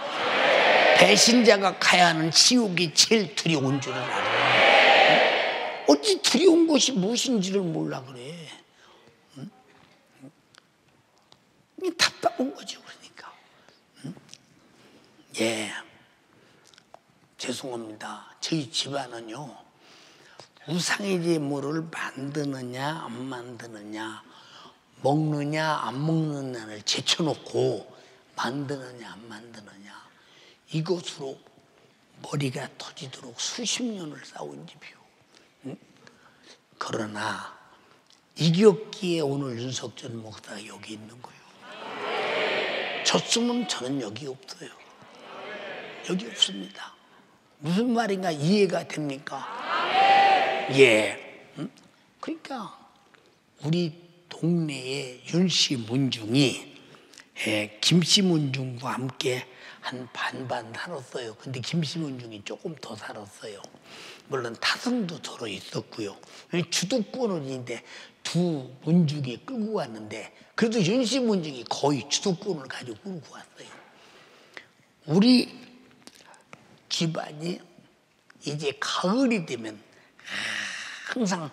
배신자가 가야 하는 지옥이 제일 두려운 줄을 알아. 어찌 두려운 것이 무엇인지를 몰라 그래. 응? 이게 답답한 거죠. 그러니까. 응? 예, 죄송합니다. 저희 집안은요, 우상의 제물을 만드느냐 안 만드느냐, 먹느냐 안 먹느냐를 제쳐놓고 만드느냐 안 만드느냐, 이것으로 머리가 터지도록 수십 년을 싸운 집이요. 응? 그러나 이겼기에 오늘 윤석열 목사가 여기 있는 거예요. 졌으면 저는 여기 없어요. 여기 없습니다. 무슨 말인가 이해가 됩니까? 예. 응? 그러니까 우리 동네에 윤씨 문중이 김씨 문중과 함께 한 반반 살았어요. 근데 김씨 문중이 조금 더 살았어요. 물론 타성도 서로 있었고요. 주도권은인데 두 문중이 끌고 갔는데 그래도 윤씨 문중이 거의 주도권을 가지고 끌고 왔어요. 우리 집안이 이제 가을이 되면 항상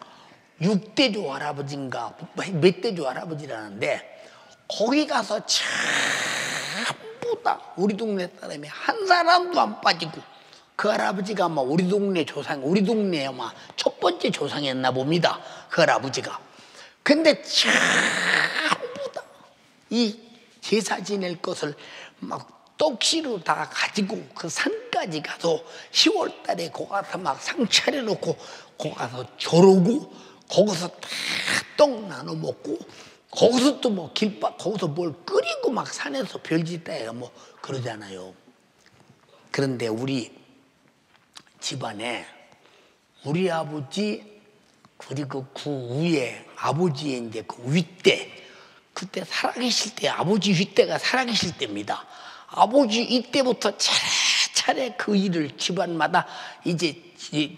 육대조 할아버지인가 멧대조 할아버지라는데 거기 가서 전부 다 우리 동네 사람이 한 사람도 안 빠지고, 그 할아버지가 아마 우리 동네 조상, 우리 동네 아마 첫 번째 조상이었나 봅니다. 그 할아버지가. 근데 전부 다 이 제사 지낼 것을 막 떡시로 다 가지고 그 산까지 가서 10월 달에 거기 가서 막 상 차려놓고 거기 가서 겨루고 거기서 다 떡 나눠 먹고 거기서 또 뭐 김밥 거기서 뭘 끓이고 막 산에서 별짓다 해가 뭐 그러잖아요. 그런데 우리 집안에 우리 아버지 그리고 그 위에 아버지의 이제 그 윗대, 그때 살아계실 때, 아버지 윗대가 살아계실 때입니다. 아버지 이때부터 차례차례 그 일을 집안마다 이제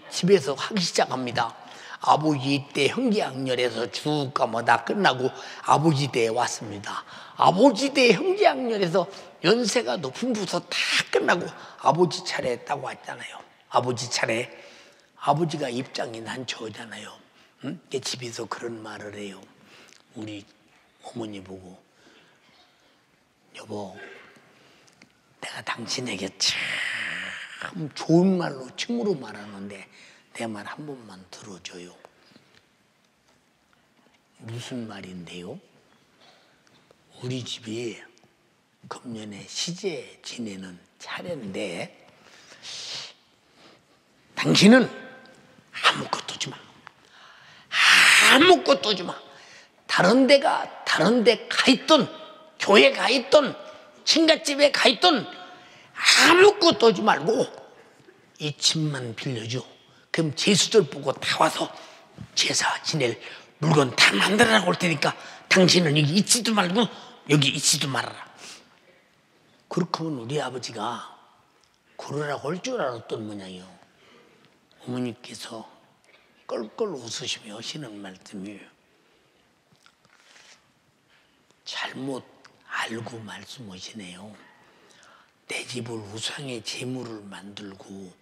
집에서 하기 시작합니다. 아버지 때 형제학렬에서 쭉 가면 다 끝나고 아버지 때에 왔습니다. 아버지 때 형제학렬에서 연세가 높은 부서 다 끝나고 아버지 차례 딱 왔잖아요. 아버지 차례. 아버지가 입장이 난 저잖아요. 응? 집에서 그런 말을 해요. 우리 어머니 보고, 여보, 내가 당신에게 참 좋은 말로 칭으로 말하는데 내 말 한 번만 들어줘요. 무슨 말인데요? 우리 집이 금년에 시제 지내는 차례인데 당신은 아무것도 하지 마. 아무것도 하지 마. 다른 데 가 있던, 교회 가 있던, 친갓집에 가 있던 아무것도 하지 말고 이 집만 빌려줘. 그럼 제수들 보고 다 와서 제사 지낼 물건 다 만들어라고 올 테니까 당신은 여기 있지도 말고 여기 있지도 말아라. 그렇게 하면 우리 아버지가 그러라고 할 줄 알았던 모양이요. 어머니께서 껄껄 웃으시며 하시는 말씀이에요. 잘못 알고 말씀하시네요. 내 집을 우상의 제물을 만들고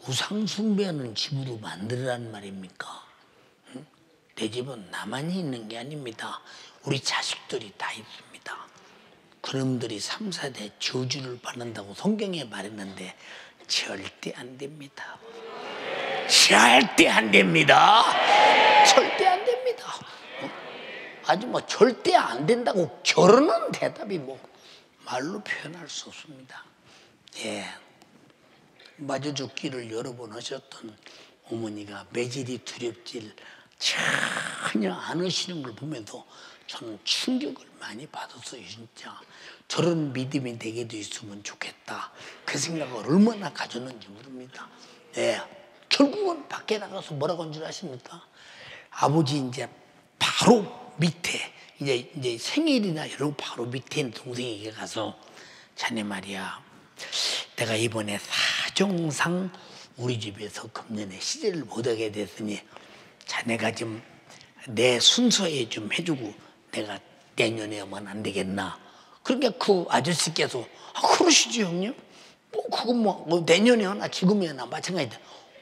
우상 숭배하는 집으로 만들으란 말입니까? 응? 내 집은 나만이 있는 게 아닙니다. 우리 자식들이 다 있습니다. 그놈들이 3, 4대 저주를 받는다고 성경에 말했는데 절대 안 됩니다. 절대 안 됩니다. 절대 안 됩니다. 아주 뭐 절대 안 된다고 결혼은 대답이 뭐 말로 표현할 수 없습니다. 예, 맞아 죽기를 여러 번 하셨던 어머니가 매질이 두렵질 전혀 안 하시는 걸 보면서 저는 충격을 많이 받았어요. 진짜 저런 믿음이 내게도 있으면 좋겠다, 그 생각을 얼마나 가졌는지 모릅니다. 예, 결국은 밖에 나가서 뭐라고 한 줄 아십니까? 아버지 이제 바로 밑에 이제 생일이나 이런 바로 밑에 있는 동생에게 가서 자네 말이야, 내가 이번에 사정상 우리 집에서 금년에 시제를 못하게 됐으니 자네가 좀 내 순서에 좀 해주고 내가 내년에 오면 안 되겠나. 그러니까 그 아저씨께서 그러시죠 형님, 뭐 그건 뭐 내년에 하나 지금에 하나 마찬가지다.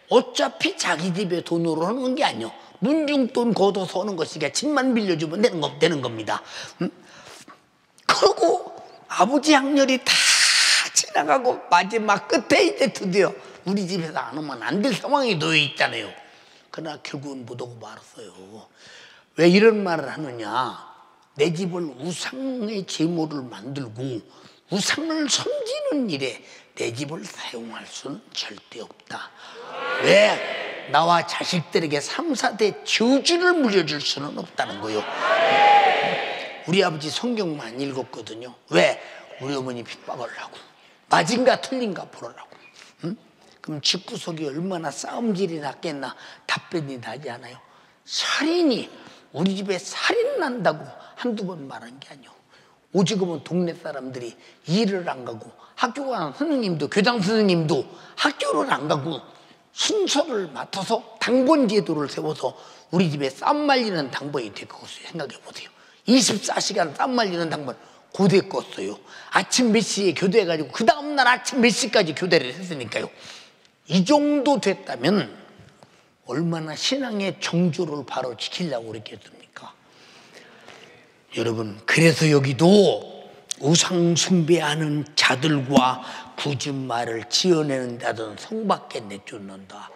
어차피 자기 집에 돈으로 하는 게 아니요, 문중돈 걷어서 오는 것이니까 집만 빌려주면 되는 겁니다. 그러고 아버지 학렬이 다 지나가고 마지막 끝에 이제 드디어 우리 집에서 안 오면 안 될 상황이 놓여 있잖아요. 그러나 결국은 못 오고 말았어요. 왜 이런 말을 하느냐? 내 집을 우상의 제물을 만들고 우상을 섬기는 일에 내 집을 사용할 수는 절대 없다. 왜? 나와 자식들에게 3, 4대 저주를 물려줄 수는 없다는 거예요. 우리 아버지 성경만 읽었거든요. 왜? 우리 어머니 핍박을 하고 맞은가 틀린가 보라고. 그럼 집구석이 얼마나 싸움질이 났겠나. 답변이 나지 않아요. 살인이, 우리 집에 살인 난다고 한두 번 말한 게 아니에요. 오지금은 동네 사람들이 일을 안 가고 학교 가는 선생님도, 교장 선생님도 학교를 안 가고 순서를 맡아서 당번 제도를 세워서 우리 집에 쌈 말리는 당번이 됐고, 생각해 보세요. 24시간 쌈 말리는 당번 고대 껐어요. 아침 몇 시에 교대해가지고 그 다음날 아침 몇 시까지 교대를 했으니까요. 이 정도 됐다면 얼마나 신앙의 정조를 바로 지키려고 그랬겠습니까? 여러분, 그래서 여기도 우상 숭배하는 자들과 거짓말을 지어내는 자들은 성밖에 내쫓는다.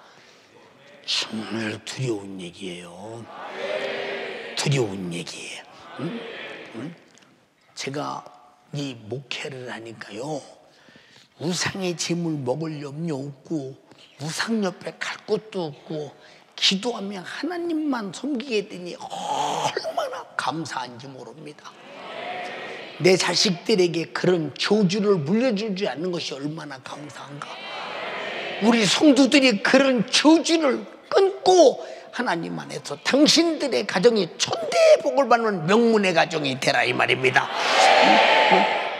정말 두려운 얘기예요. 두려운 얘기예요. 제가 이 목회를 하니까요, 우상의 재물 먹을 염려 없고 우상 옆에 갈 곳도 없고 기도하며 하나님만 섬기게 되니 얼마나 감사한지 모릅니다. 내 자식들에게 그런 저주를 물려주지 않는 것이 얼마나 감사한가. 우리 성도들이 그런 저주를 끊고 하나님 안에서 당신들의 가정이 천대의 복을 받는 명문의 가정이 되라 이 말입니다.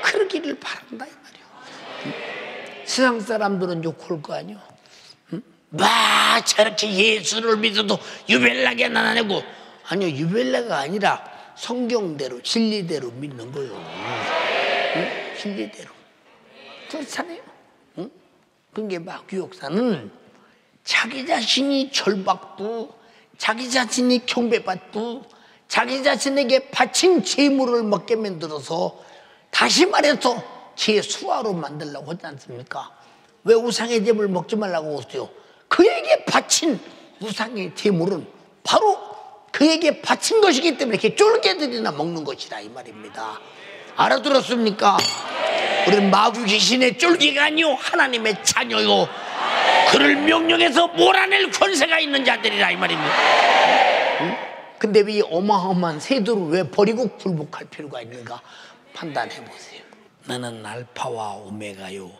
그러기를 바란다 이 말이야. 세상 사람들은 욕할 거 아니야. 막 저렇게 예수를 믿어도 유벨나게 나내고, 아니요, 유벨나가 아니라 성경대로 진리대로 믿는 거예요. 진리대로. 그렇잖아요. 그게 마귀 역사는 자기 자신이 절받고 자기 자신이 경배받고 자기 자신에게 바친 재물을 먹게 만들어서, 다시 말해서 제 수하로 만들려고 하지 않습니까? 왜 우상의 재물 먹지 말라고 했어요? 그에게 바친 우상의 재물은 바로 그에게 바친 것이기 때문에 이렇게 쫄개들이나 먹는 것이다 이 말입니다. 알아들었습니까? 우리는 마귀 귀신의 쫄개가 아니요 하나님의 자녀요, 그를 명령해서 몰아낼 권세가 있는 자들이라 이 말입니다. 근데 이 어마어마한 세도를 왜 버리고 굴복할 필요가 있는가 판단해 보세요. 나는 알파와 오메가요,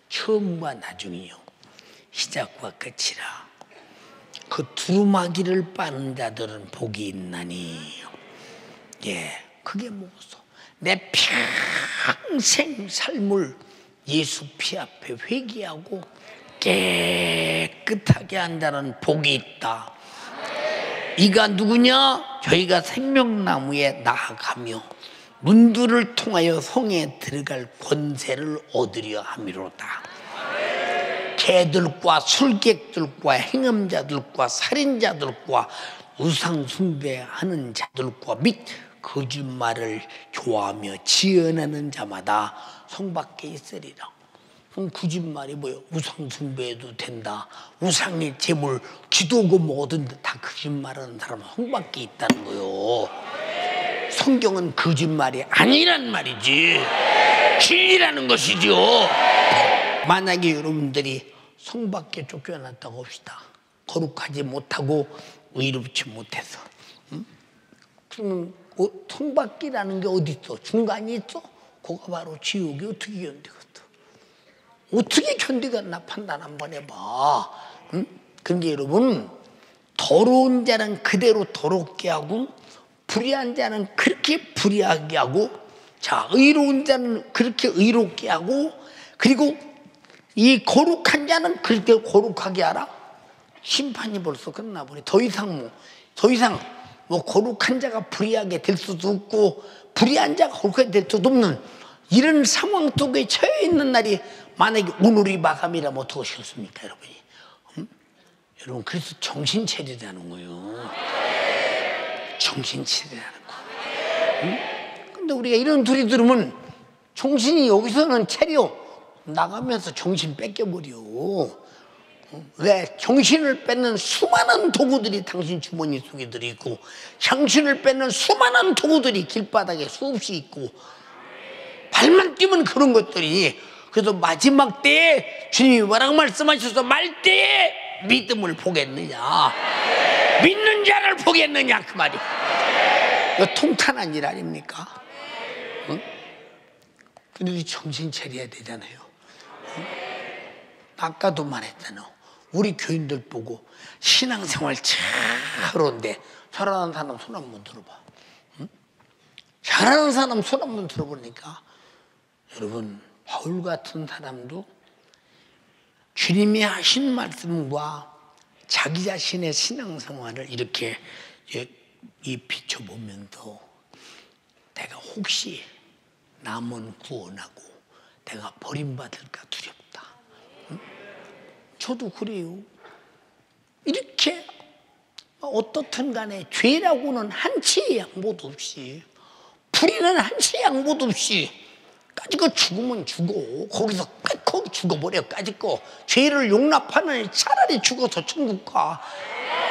처음과 나중이요, 시작과 끝이라. 그 두루마기를 빠는 자들은 복이 있나니. 예, 그게 뭐겠어? 내 평생 삶을 예수 피 앞에 회개하고 깨끗하게 한 자는 복이 있다. 이가 누구냐? 저희가 생명나무에 나아가며 문들을 통하여 성에 들어갈 권세를 얻으려 함이로다. 개들과 술객들과 행음자들과 살인자들과 우상 숭배하는 자들과 및 거짓말을 좋아하며 지어내는 자마다 성 밖에 있으리라. 그럼 거짓말이 뭐예요? 우상 숭배해도 된다. 우상의 제물 기도고 뭐든 다 거짓말하는 사람은 성 밖에 있다는 거예요. 성경은 거짓말이 아니란 말이지 진리라는 것이죠. 만약에 여러분들이 성 밖에 쫓겨났다고 합시다. 거룩하지 못하고 의롭지 못해서, 그러면 성 밖이라는 게 어디 있어? 중간이 있어? 그거 바로 지옥이. 어떻게 견디겠어? 어떻게 견디겠나 판단 한번 해봐. 그러니까 여러분, 더러운 자는 그대로 더럽게 하고 불의한 자는 그렇게 불의하게 하고, 자, 의로운 자는 그렇게 의롭게 하고, 그리고 이 거룩한 자는 그렇게 거룩하게 하라. 심판이 벌써 끝나버려. 더 이상 거룩한 자가 불의하게 될 수도 없고 불의한 자가 거룩하게 될 수도 없는 이런 상황 속에 처해 있는 날이 만약에 오늘이 마감이라면 어떡하시겠습니까, 여러분이? 여러분, 그래서 정신 차리라는 거예요. 정신 차리라는 거. 근데 우리가 이런 소리 들으면 정신이 여기서는 차려 나가면서 정신 뺏겨버려. 왜? 정신을 뺏는 수많은 도구들이 당신 주머니 속에 들어있고, 정신을 뺏는 수많은 도구들이 길바닥에 수없이 있고, 발만 뛰면 그런 것들이. 그래서 마지막 때에 주님이 뭐라고 말씀하셔서 말 때에 믿음을 보겠느냐, 믿는 자를 보겠느냐, 그 말이에요. 이거 통탄한 일 아닙니까? 응? 근데 정신 차려야 되잖아요. 응? 아까도 말했잖아. 우리 교인들 보고 신앙생활 잘하는데 잘하는 사람 손 한번 들어봐. 응? 잘하는 사람 손 한번 들어보니까, 여러분, 바울 같은 사람도 주님이 하신 말씀과 자기 자신의 신앙생활을 이렇게 비춰보면서 내가 혹시 남은 구원하고 내가 버림받을까 두렵다. 응? 저도 그래요. 이렇게 어떻든 간에 죄라고는 한치의 양보도 없이, 불의는 한치의 양보도 없이 까짓거 죽으면 죽어. 거기서 거기 죽어버려. 까짓거 죄를 용납하느니 차라리 죽어서 천국 가.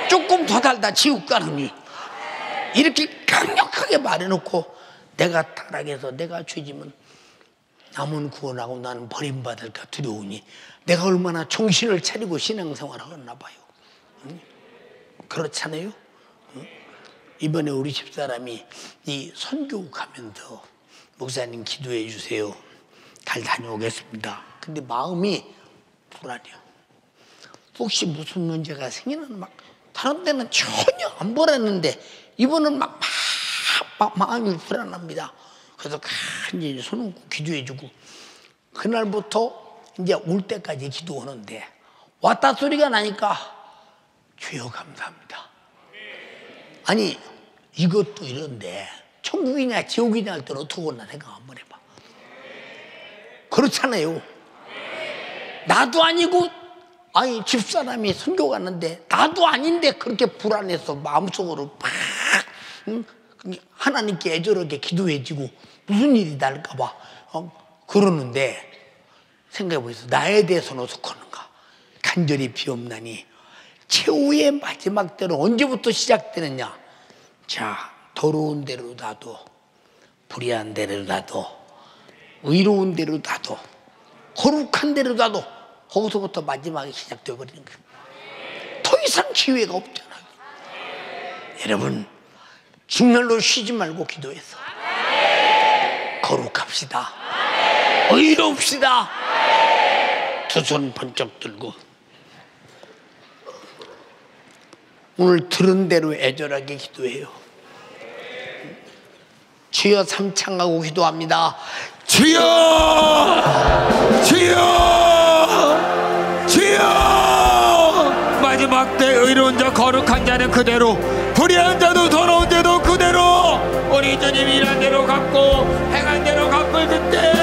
조금 더 살다 지옥 가느니. 이렇게 강력하게 말해놓고 내가 타락해서 내가 죄지면 남은 구원하고 나는 버림받을까 두려우니 내가 얼마나 정신을 차리고 신앙생활을 하나 봐요. 응? 그렇잖아요. 응? 이번에 우리 집사람이 이 선교 가면서 목사님 기도해 주세요. 잘 다녀오겠습니다. 근데 마음이 불안해요. 혹시 무슨 문제가 생기나. 막 다른 데는 전혀 안 불안했는데 이번은 막 마음이 불안합니다. 그래서 간절히 손 얹고 기도해 주고, 그날부터 이제 올 때까지 기도하는데 왔다 소리가 나니까 주여 감사합니다. 아니, 이것도 이런데 천국이냐 지옥이냐 할 때는 어떻게 하나 생각 한번 해봐. 그렇잖아요. 나도 아니고, 아니, 집사람이 선교 갔는데 나도 아닌데 그렇게 불안해서 마음속으로 막 하나님께 애절하게 기도해지고 무슨 일이 날까봐 그러는데, 생각해보세요. 나에 대해서는 어떻게 하는가. 간절히 비옵나니 최후의 마지막 때는 언제부터 시작되느냐. 자, 더러운 대로 놔둬, 불의한 대로 놔둬, 의로운 대로 놔둬, 거룩한 대로 놔둬. 거기서부터 마지막이 시작되어 버리는 거예요. 더 이상 기회가 없잖아요. 여러분, 정말로 쉬지 말고 기도해서 거룩합시다. 의롭시다. 두 손 번쩍 들고 오늘 들은 대로 애절하게 기도해요. 주여 삼창하고 기도합니다. 주여! 주여! 주여! 마지막 때 의로운 자 거룩한 자는 그대로, 불의한 자도 더러운 자도 그대로 우리 주님이 일한 대로 갚고 행한 대로 갚을 그때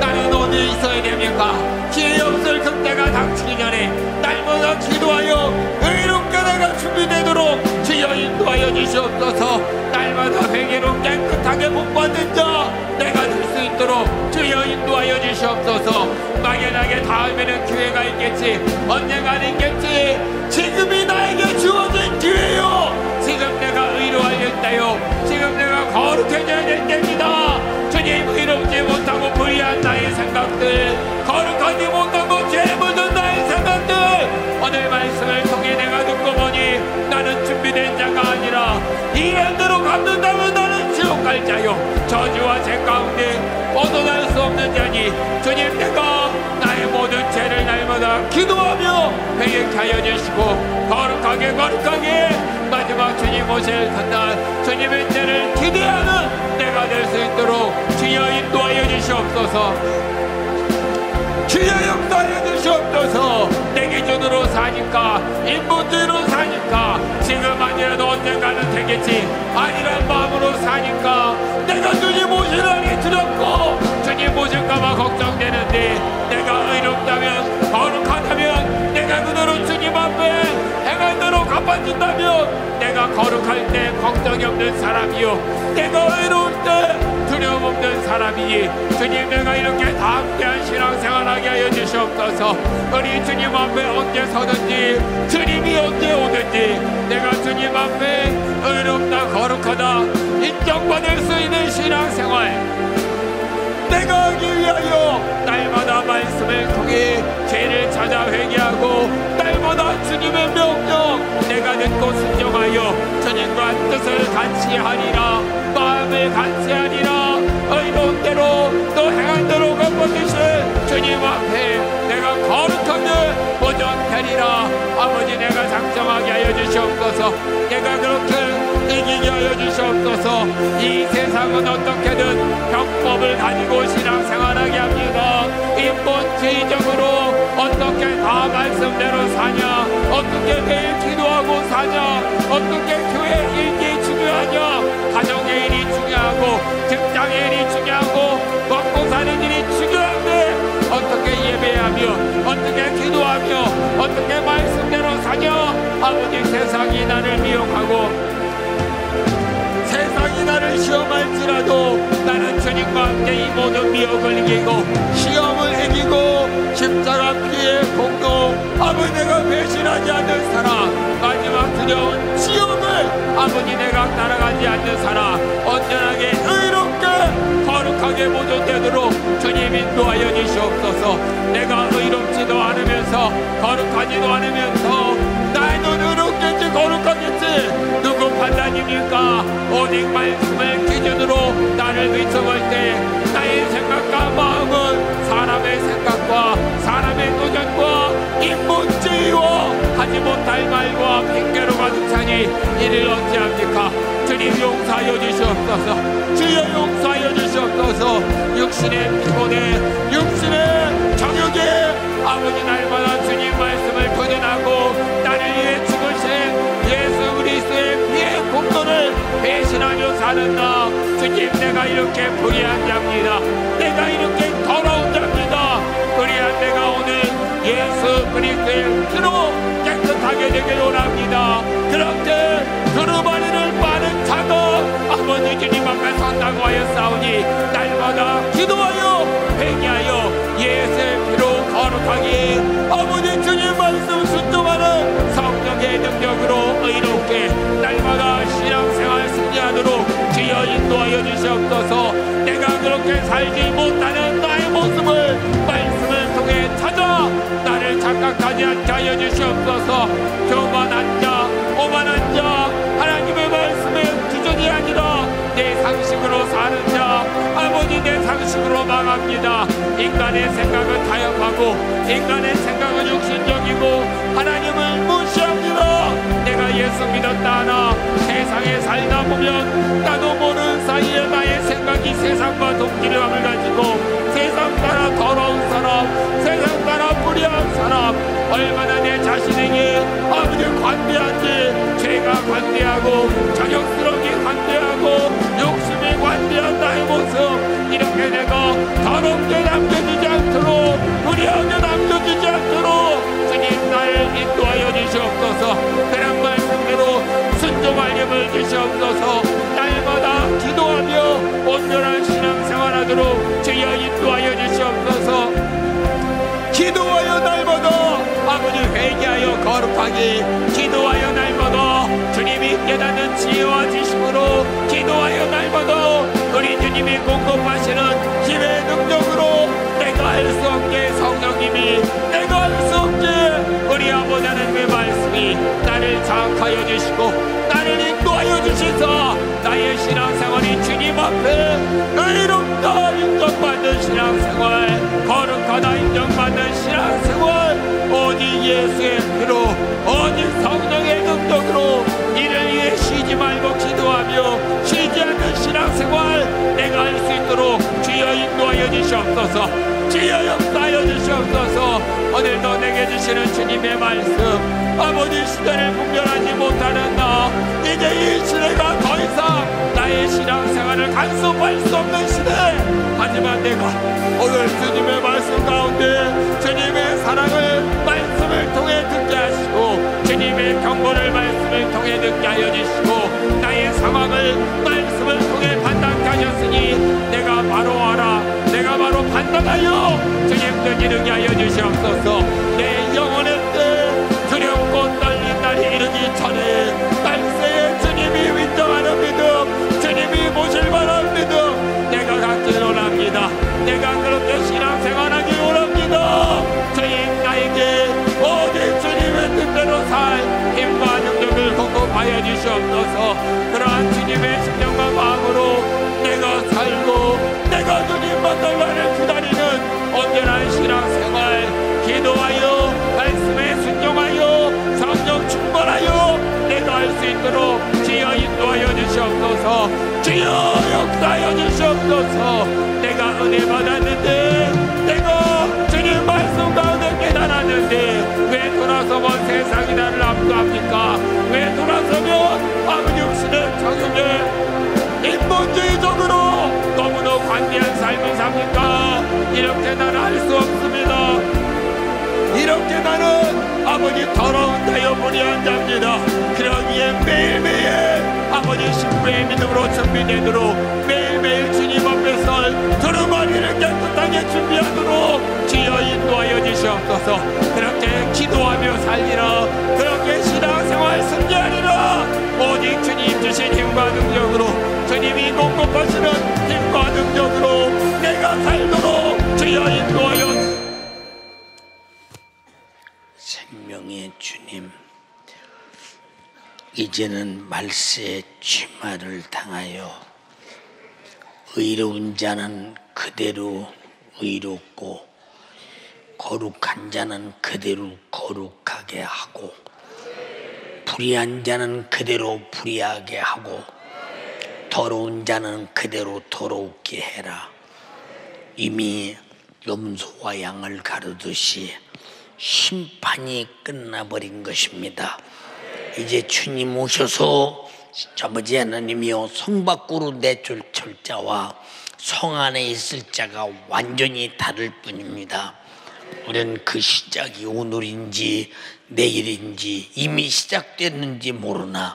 나는 어디에 있어야 됩니까? 기회 없을 그때가 닥치기 전에 날마다 기도하여 의롭게 내가 준비되도록 주여 인도하여 주시옵소서. 날마다 회개로 깨끗하게 복받는 자 내가 될 수 있도록 주여 인도하여 주시옵소서. 막연하게 다음에는 기회가 있겠지, 언젠가는 있겠지. 지금이 나에게 주어진 기회요. 지금 내가 의로워야 때요. 지금 내가 거룩해져야 될 때입니다. 주님, 의롭지 못하고 불의한 나의 생각들, 거룩하지 못하고 죄 묻은 나의 생각들, 오늘 말씀을 통해 내가 듣고 보니 나는 준비된 자가 아니라 이런 대로 갚는다면 나는 지옥 갈 자요. 저주와 죄 가운데 벗어날 수 없는 자니 주님, 내가 나의 모든 죄를 날마다 기도하며 회개케 하여 주시고 거룩하게 마지막 주님 오실 그날 주님의 때를 기대하는 내가 될 수 있도록 주여 인도하여 주시옵소서. 주여 역사하여 주시옵소서. 내 기준으로 사니까, 인본주의로 사니까, 지금 아니라도 언젠가는 되겠지, 아니란 마음으로 사니까 내가 주님 오실 날이 두렵고 주님 오실까봐 걱정되는데, 내가 의롭다면, 거룩하다면, 내가 그대로 주님 앞에 행한 대로 갚아준다면 내가 거룩할 때 걱정이 없는 사람이요, 내가 의로울 때 두려움 없는 사람이니 주님, 내가 이렇게 다 함께한 신앙생활하게 하여 주시옵소서. 우리 주님 앞에 언제 서든지, 주님이 언제 오든지 내가 주님 앞에 의롭다 거룩하다 인정받을 수 있는 신앙생활 내가 하기 위하여 날마다 말씀을 통해 죄를 찾아 회개하고 날마다 주님의 명령 내가 듣고 순종하여 주님과 뜻을 같이 하리라, 마음을 같이 하리라, 의로운 대로 또 행한 대로 갚아주실 주님 앞에 내가 거룩하게 보존되리라. 아버지, 내가 작정하게 하여 주시옵소서. 내가 그렇게 이기게 하여 주시옵소서. 이 세상은 어떻게든 병법을 가지고 신앙생활하게 합니다. 인본주의적으로 어떻게 다 말씀대로 사냐, 어떻게 매일 기도하고 사냐, 어떻게 교회 일이 중요하냐, 가정의 일이 중요하고 직장의 일이 중요하고 먹고 사는 일이 중요한데 어떻게 예배하며 어떻게 기도하며 어떻게 말씀대로 사냐. 아버지, 세상이 나를 미혹하고 세상이 나를 시험할지라도 나는 주님과 함께 이 모든 미혹을 이기고 시험을 이기고 십자가 피의 공로, 아버지, 내가 배신하지 않는 사람, 마지막 두려운 시험을 아버지 내가 따라가지 않는 사람, 온전하게 의롭게 거룩하게 보존되도록 주님 인도하여 주시옵소서. 내가 의롭지도 않으면서 거룩하지도 않으면서 나의 눈 의롭겠지 거룩하겠지 누구 판단입니까? 오직 말씀을 기준으로 나를 비춰볼 때 나의 생각과 마음은 사람의 생각과 사람의 도전과 인본주의와 하지 못할 말과 핑계로 가득 차니 이를 어찌합니까? 주님 용서하여 주시옵소서. 주여 용서하여 주시옵소서. 육신의 피곤에 육신의 정욕에 아버지 날마다 주님 말씀을 거절하고 나를 위해 죽으신 예수 그리스도의 피의 공로를 배신하며 사는 나, 주님, 내가 이렇게 불의한 자입니다. 내가 이렇게 더러운 자입니다. 불의한 내가 오늘 예수 그리스도의 피로 깨끗하게 되길 원합니다. 그렇게 두루 마리를 빠는 자가 아버지 주님 앞에 선다고 하여 싸우니 날마다 기도하여 회개하여 예수의 피로 거룩하게 아버지 주님 말씀 순종하는 성령의 능력으로 의롭게 날마다 신앙생활 승리하도록 주여 인도하여 주시옵소서. 내가 그렇게 살지 못하는 나의 모습을 말씀을 통해 찾아 나를 착각하지 않게 하여 주시옵소서. 교만한 자, 오만한 자, 하나님의 말씀에 기준이 아니라 내 상식으로 사는 자, 아버지 내 상식으로 망합니다. 인간의 생각은 타협하고 인간의 생각은 육신적이고 하나님을 무시합니다. 내가 내가 예수 믿었다 하나 세상에 살다 보면 나도 모르는 사이에 나의 생각이 세상과 동질감을 가지고 세상 따라 더러운 사람, 세상 따라 불의한 사람, 얼마나 내 자신에게 아버지 관대한지, 죄가 관대하고 저녁스럽게 관대하고 욕심이 관대한 나의 모습, 이렇게 내가 더럽게 남겨지지 않도록, 불의하게 남겨지지 않도록 주님 나를 인도하여 주시옵소서. 그런 말씀대로 순종할 힘을 주시옵소서. 날마다 기도하며 온전한 신앙생활하도록 주여 인도하여 주시옵소서. 기도하여 날마다 아버지 회개하여 거룩하게, 기도하여 날마다 주님이 깨닫는 지혜와 지식으로, 기도하여 날마다 우리 주님이 공급하시는 힘의 능력으로 내가 할 수 없게 성령님이, 내가 할 수 없게 우리 아버지 하나님의 말씀이 나를 장악하여 주시고 나를 인도하여 주셔서 나의 신앙생활이 주님 앞에 의롭다 인정받는 신앙생활, 거룩하다 인정받는 신앙생활, 오직 예수의 피로, 오직 성령의 능력으로 이를 위해 쉬지 말고 기도하며 쉬지 않는 신앙생활 내가 할 수 있도록 주여 인도하여 주시옵소서. 주여 역사하여 주시옵소서. 오늘도 내게 주시는 주님의 말씀, 아버지 시대를 분별하지 못하는 나, 이제 이 시대가 더 이상 나의 신앙생활을 간섭할 수 없는 시대. 하지만 내가 오늘 주님의 말씀 가운데 주님의 사랑을 말씀을 통해 듣게 하시고, 주님의 경고를 말씀을 통해 듣게 하여 주시고, 나의 상황을 말씀을 통해 판단케 하셨으니 내가 바로 알아, 내가 바로 판단하여 주님 뜻이르게 하여 주시옵소서. 내 영혼의 뜻, 두렵고 떨린 날이 이르기 전에 날새에 주님이 인정하는 믿음, 주님이 모실 만한 믿음 내가 갖기를 원합니다. 내가 그렇게 신앙생활하기 원합니다. 주님 나에게 오직 주님의 뜻대로 살 힘과 능력을 공급하여 주시옵소서. 그러한 주님의 심령과 마음으로 내가 살고 내가 주님 만날 날을 기다리는 온전한 신앙생활, 기도하여 말씀에 순종하여 성령 충만하여 내가 할 수 있도록 주여 인도하여 주시옵소서. 주여 역사하여 주시옵소서. 내가 은혜 받았는데, 내가 주님 말씀 가운데 깨달았는데 왜 돌아서면 세상이 나를 압도합니까? 왜 돌아서면 아버지 육신의 적용에 인본주의적으로 너무나 관대한 삶을 삽니까? 이렇게 나는 할 수 없습니다. 이렇게 나는 아버지 더러운 자여 불의한 자입니다. 그러기에 매일매일 아버지 신부의 믿음으로 준비되도록 매일매일 주님 앞에 설 두루마리를 깨끗하게 준비하도록 주여 인도하여 주시옵소서. 그렇게 기도하며 살리라, 그렇게 신앙생활 승리하리라. 오직 주님 주신 힘과 능력으로, 주님이 공급하시는 힘과 능력으로 내가 살도록 주여 인도하여. 생명의 주님, 이제는 말세의 취마를 당하여 의로운 자는 그대로 의롭고 거룩한 자는 그대로 거룩하게 하고 불의한 자는 그대로 불의하게 하고 더러운 자는 그대로 더럽게 해라. 이미 염소와 양을 가르듯이 심판이 끝나버린 것입니다. 이제 주님 오셔서 아버지 하나님이여 성 밖으로 내줄 철자와 성 안에 있을 자가 완전히 다를 뿐입니다. 우리는 그 시작이 오늘인지 내일인지 이미 시작됐는지 모르나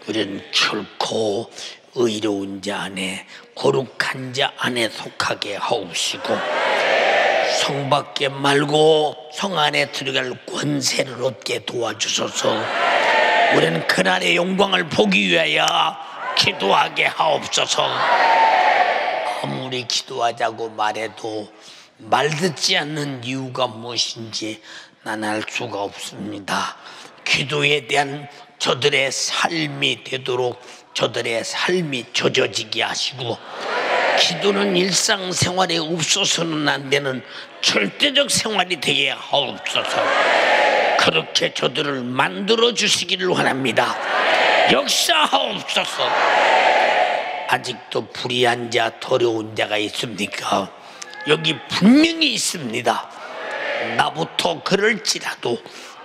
우리는 결코 의로운 자 안에 거룩한 자 안에 속하게 하옵시고 성 밖에 말고 성 안에 들어갈 권세를 얻게 도와주소서. 우리는 그날의 영광을 보기 위하여 기도하게 하옵소서. 아무리 기도하자고 말해도 말 듣지 않는 이유가 무엇인지 난 알 수가 없습니다. 기도에 대한 저들의 삶이 되도록 저들의 삶이 젖어지게 하시고, 기도는 일상생활에 없어서는 안 되는 절대적 생활이 되게 하옵소서. 그렇게 저들을 만들어 주시기를 원합니다. 역사하옵소서. 아직도 불의한 자, 더러운 자가 있습니까? 여기 분명히 있습니다. 나부터 그럴지라도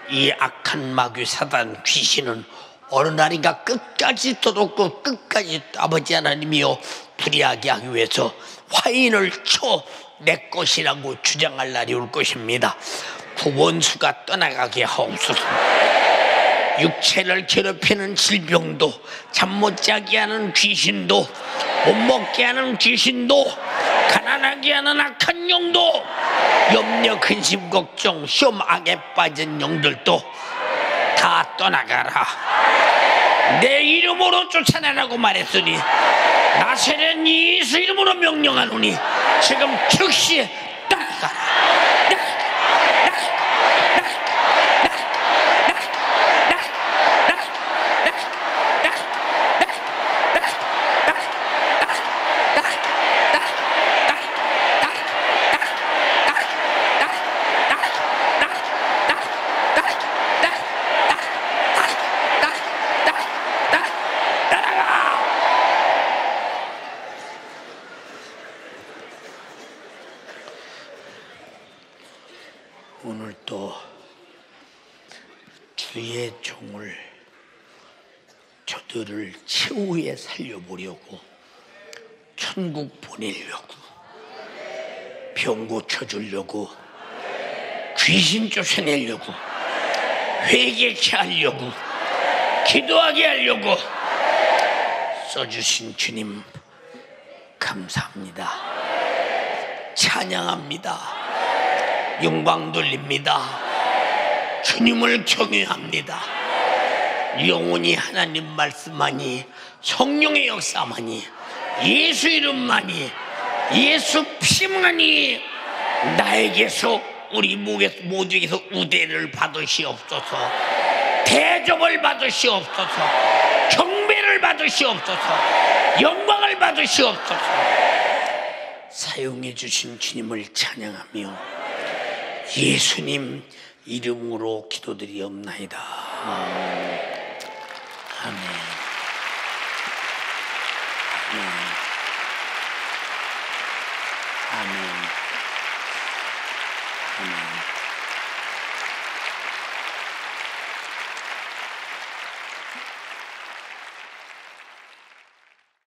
이 악한 마귀 사단 귀신은 어느 날인가 끝까지 떠돌고 끝까지 아버지 하나님이여 불의하게 하기 위해서 화인을 쳐 내 것이라고 주장할 날이 올 것입니다. 구원수가 떠나가게 하옵소서. 육체를 괴롭히는 질병도, 잠 못 자게 하는 귀신도, 못 먹게 하는 귀신도, 가난하게 하는 악한 영도, 염려, 근심, 걱정, 시험, 악에 빠진 영들도 다 떠나가라. 내 이름으로 쫓아내라고 말했으니 나세렛 예수 이름으로 명령하노니 지금 즉시 떠나가라. 오늘 또 주의 종을 저들을 최후에 살려보려고 천국 보내려고 병 고쳐주려고 귀신 쫓아내려고 회개케 하려고 기도하게 하려고 써주신 주님 감사합니다. 찬양합니다. 영광 돌립니다. 주님을 경외합니다. 영원히 하나님 말씀만이, 성령의 역사만이, 예수 이름만이, 예수 피만이 나에게서 우리 모두에게서 우대를 받으시옵소서. 대접을 받으시옵소서. 경배를 받으시옵소서. 영광을 받으시옵소서. 사용해 주신 주님을 찬양하며 예수님 이름으로 기도드리옵나이다. 아멘. 아멘. 아멘.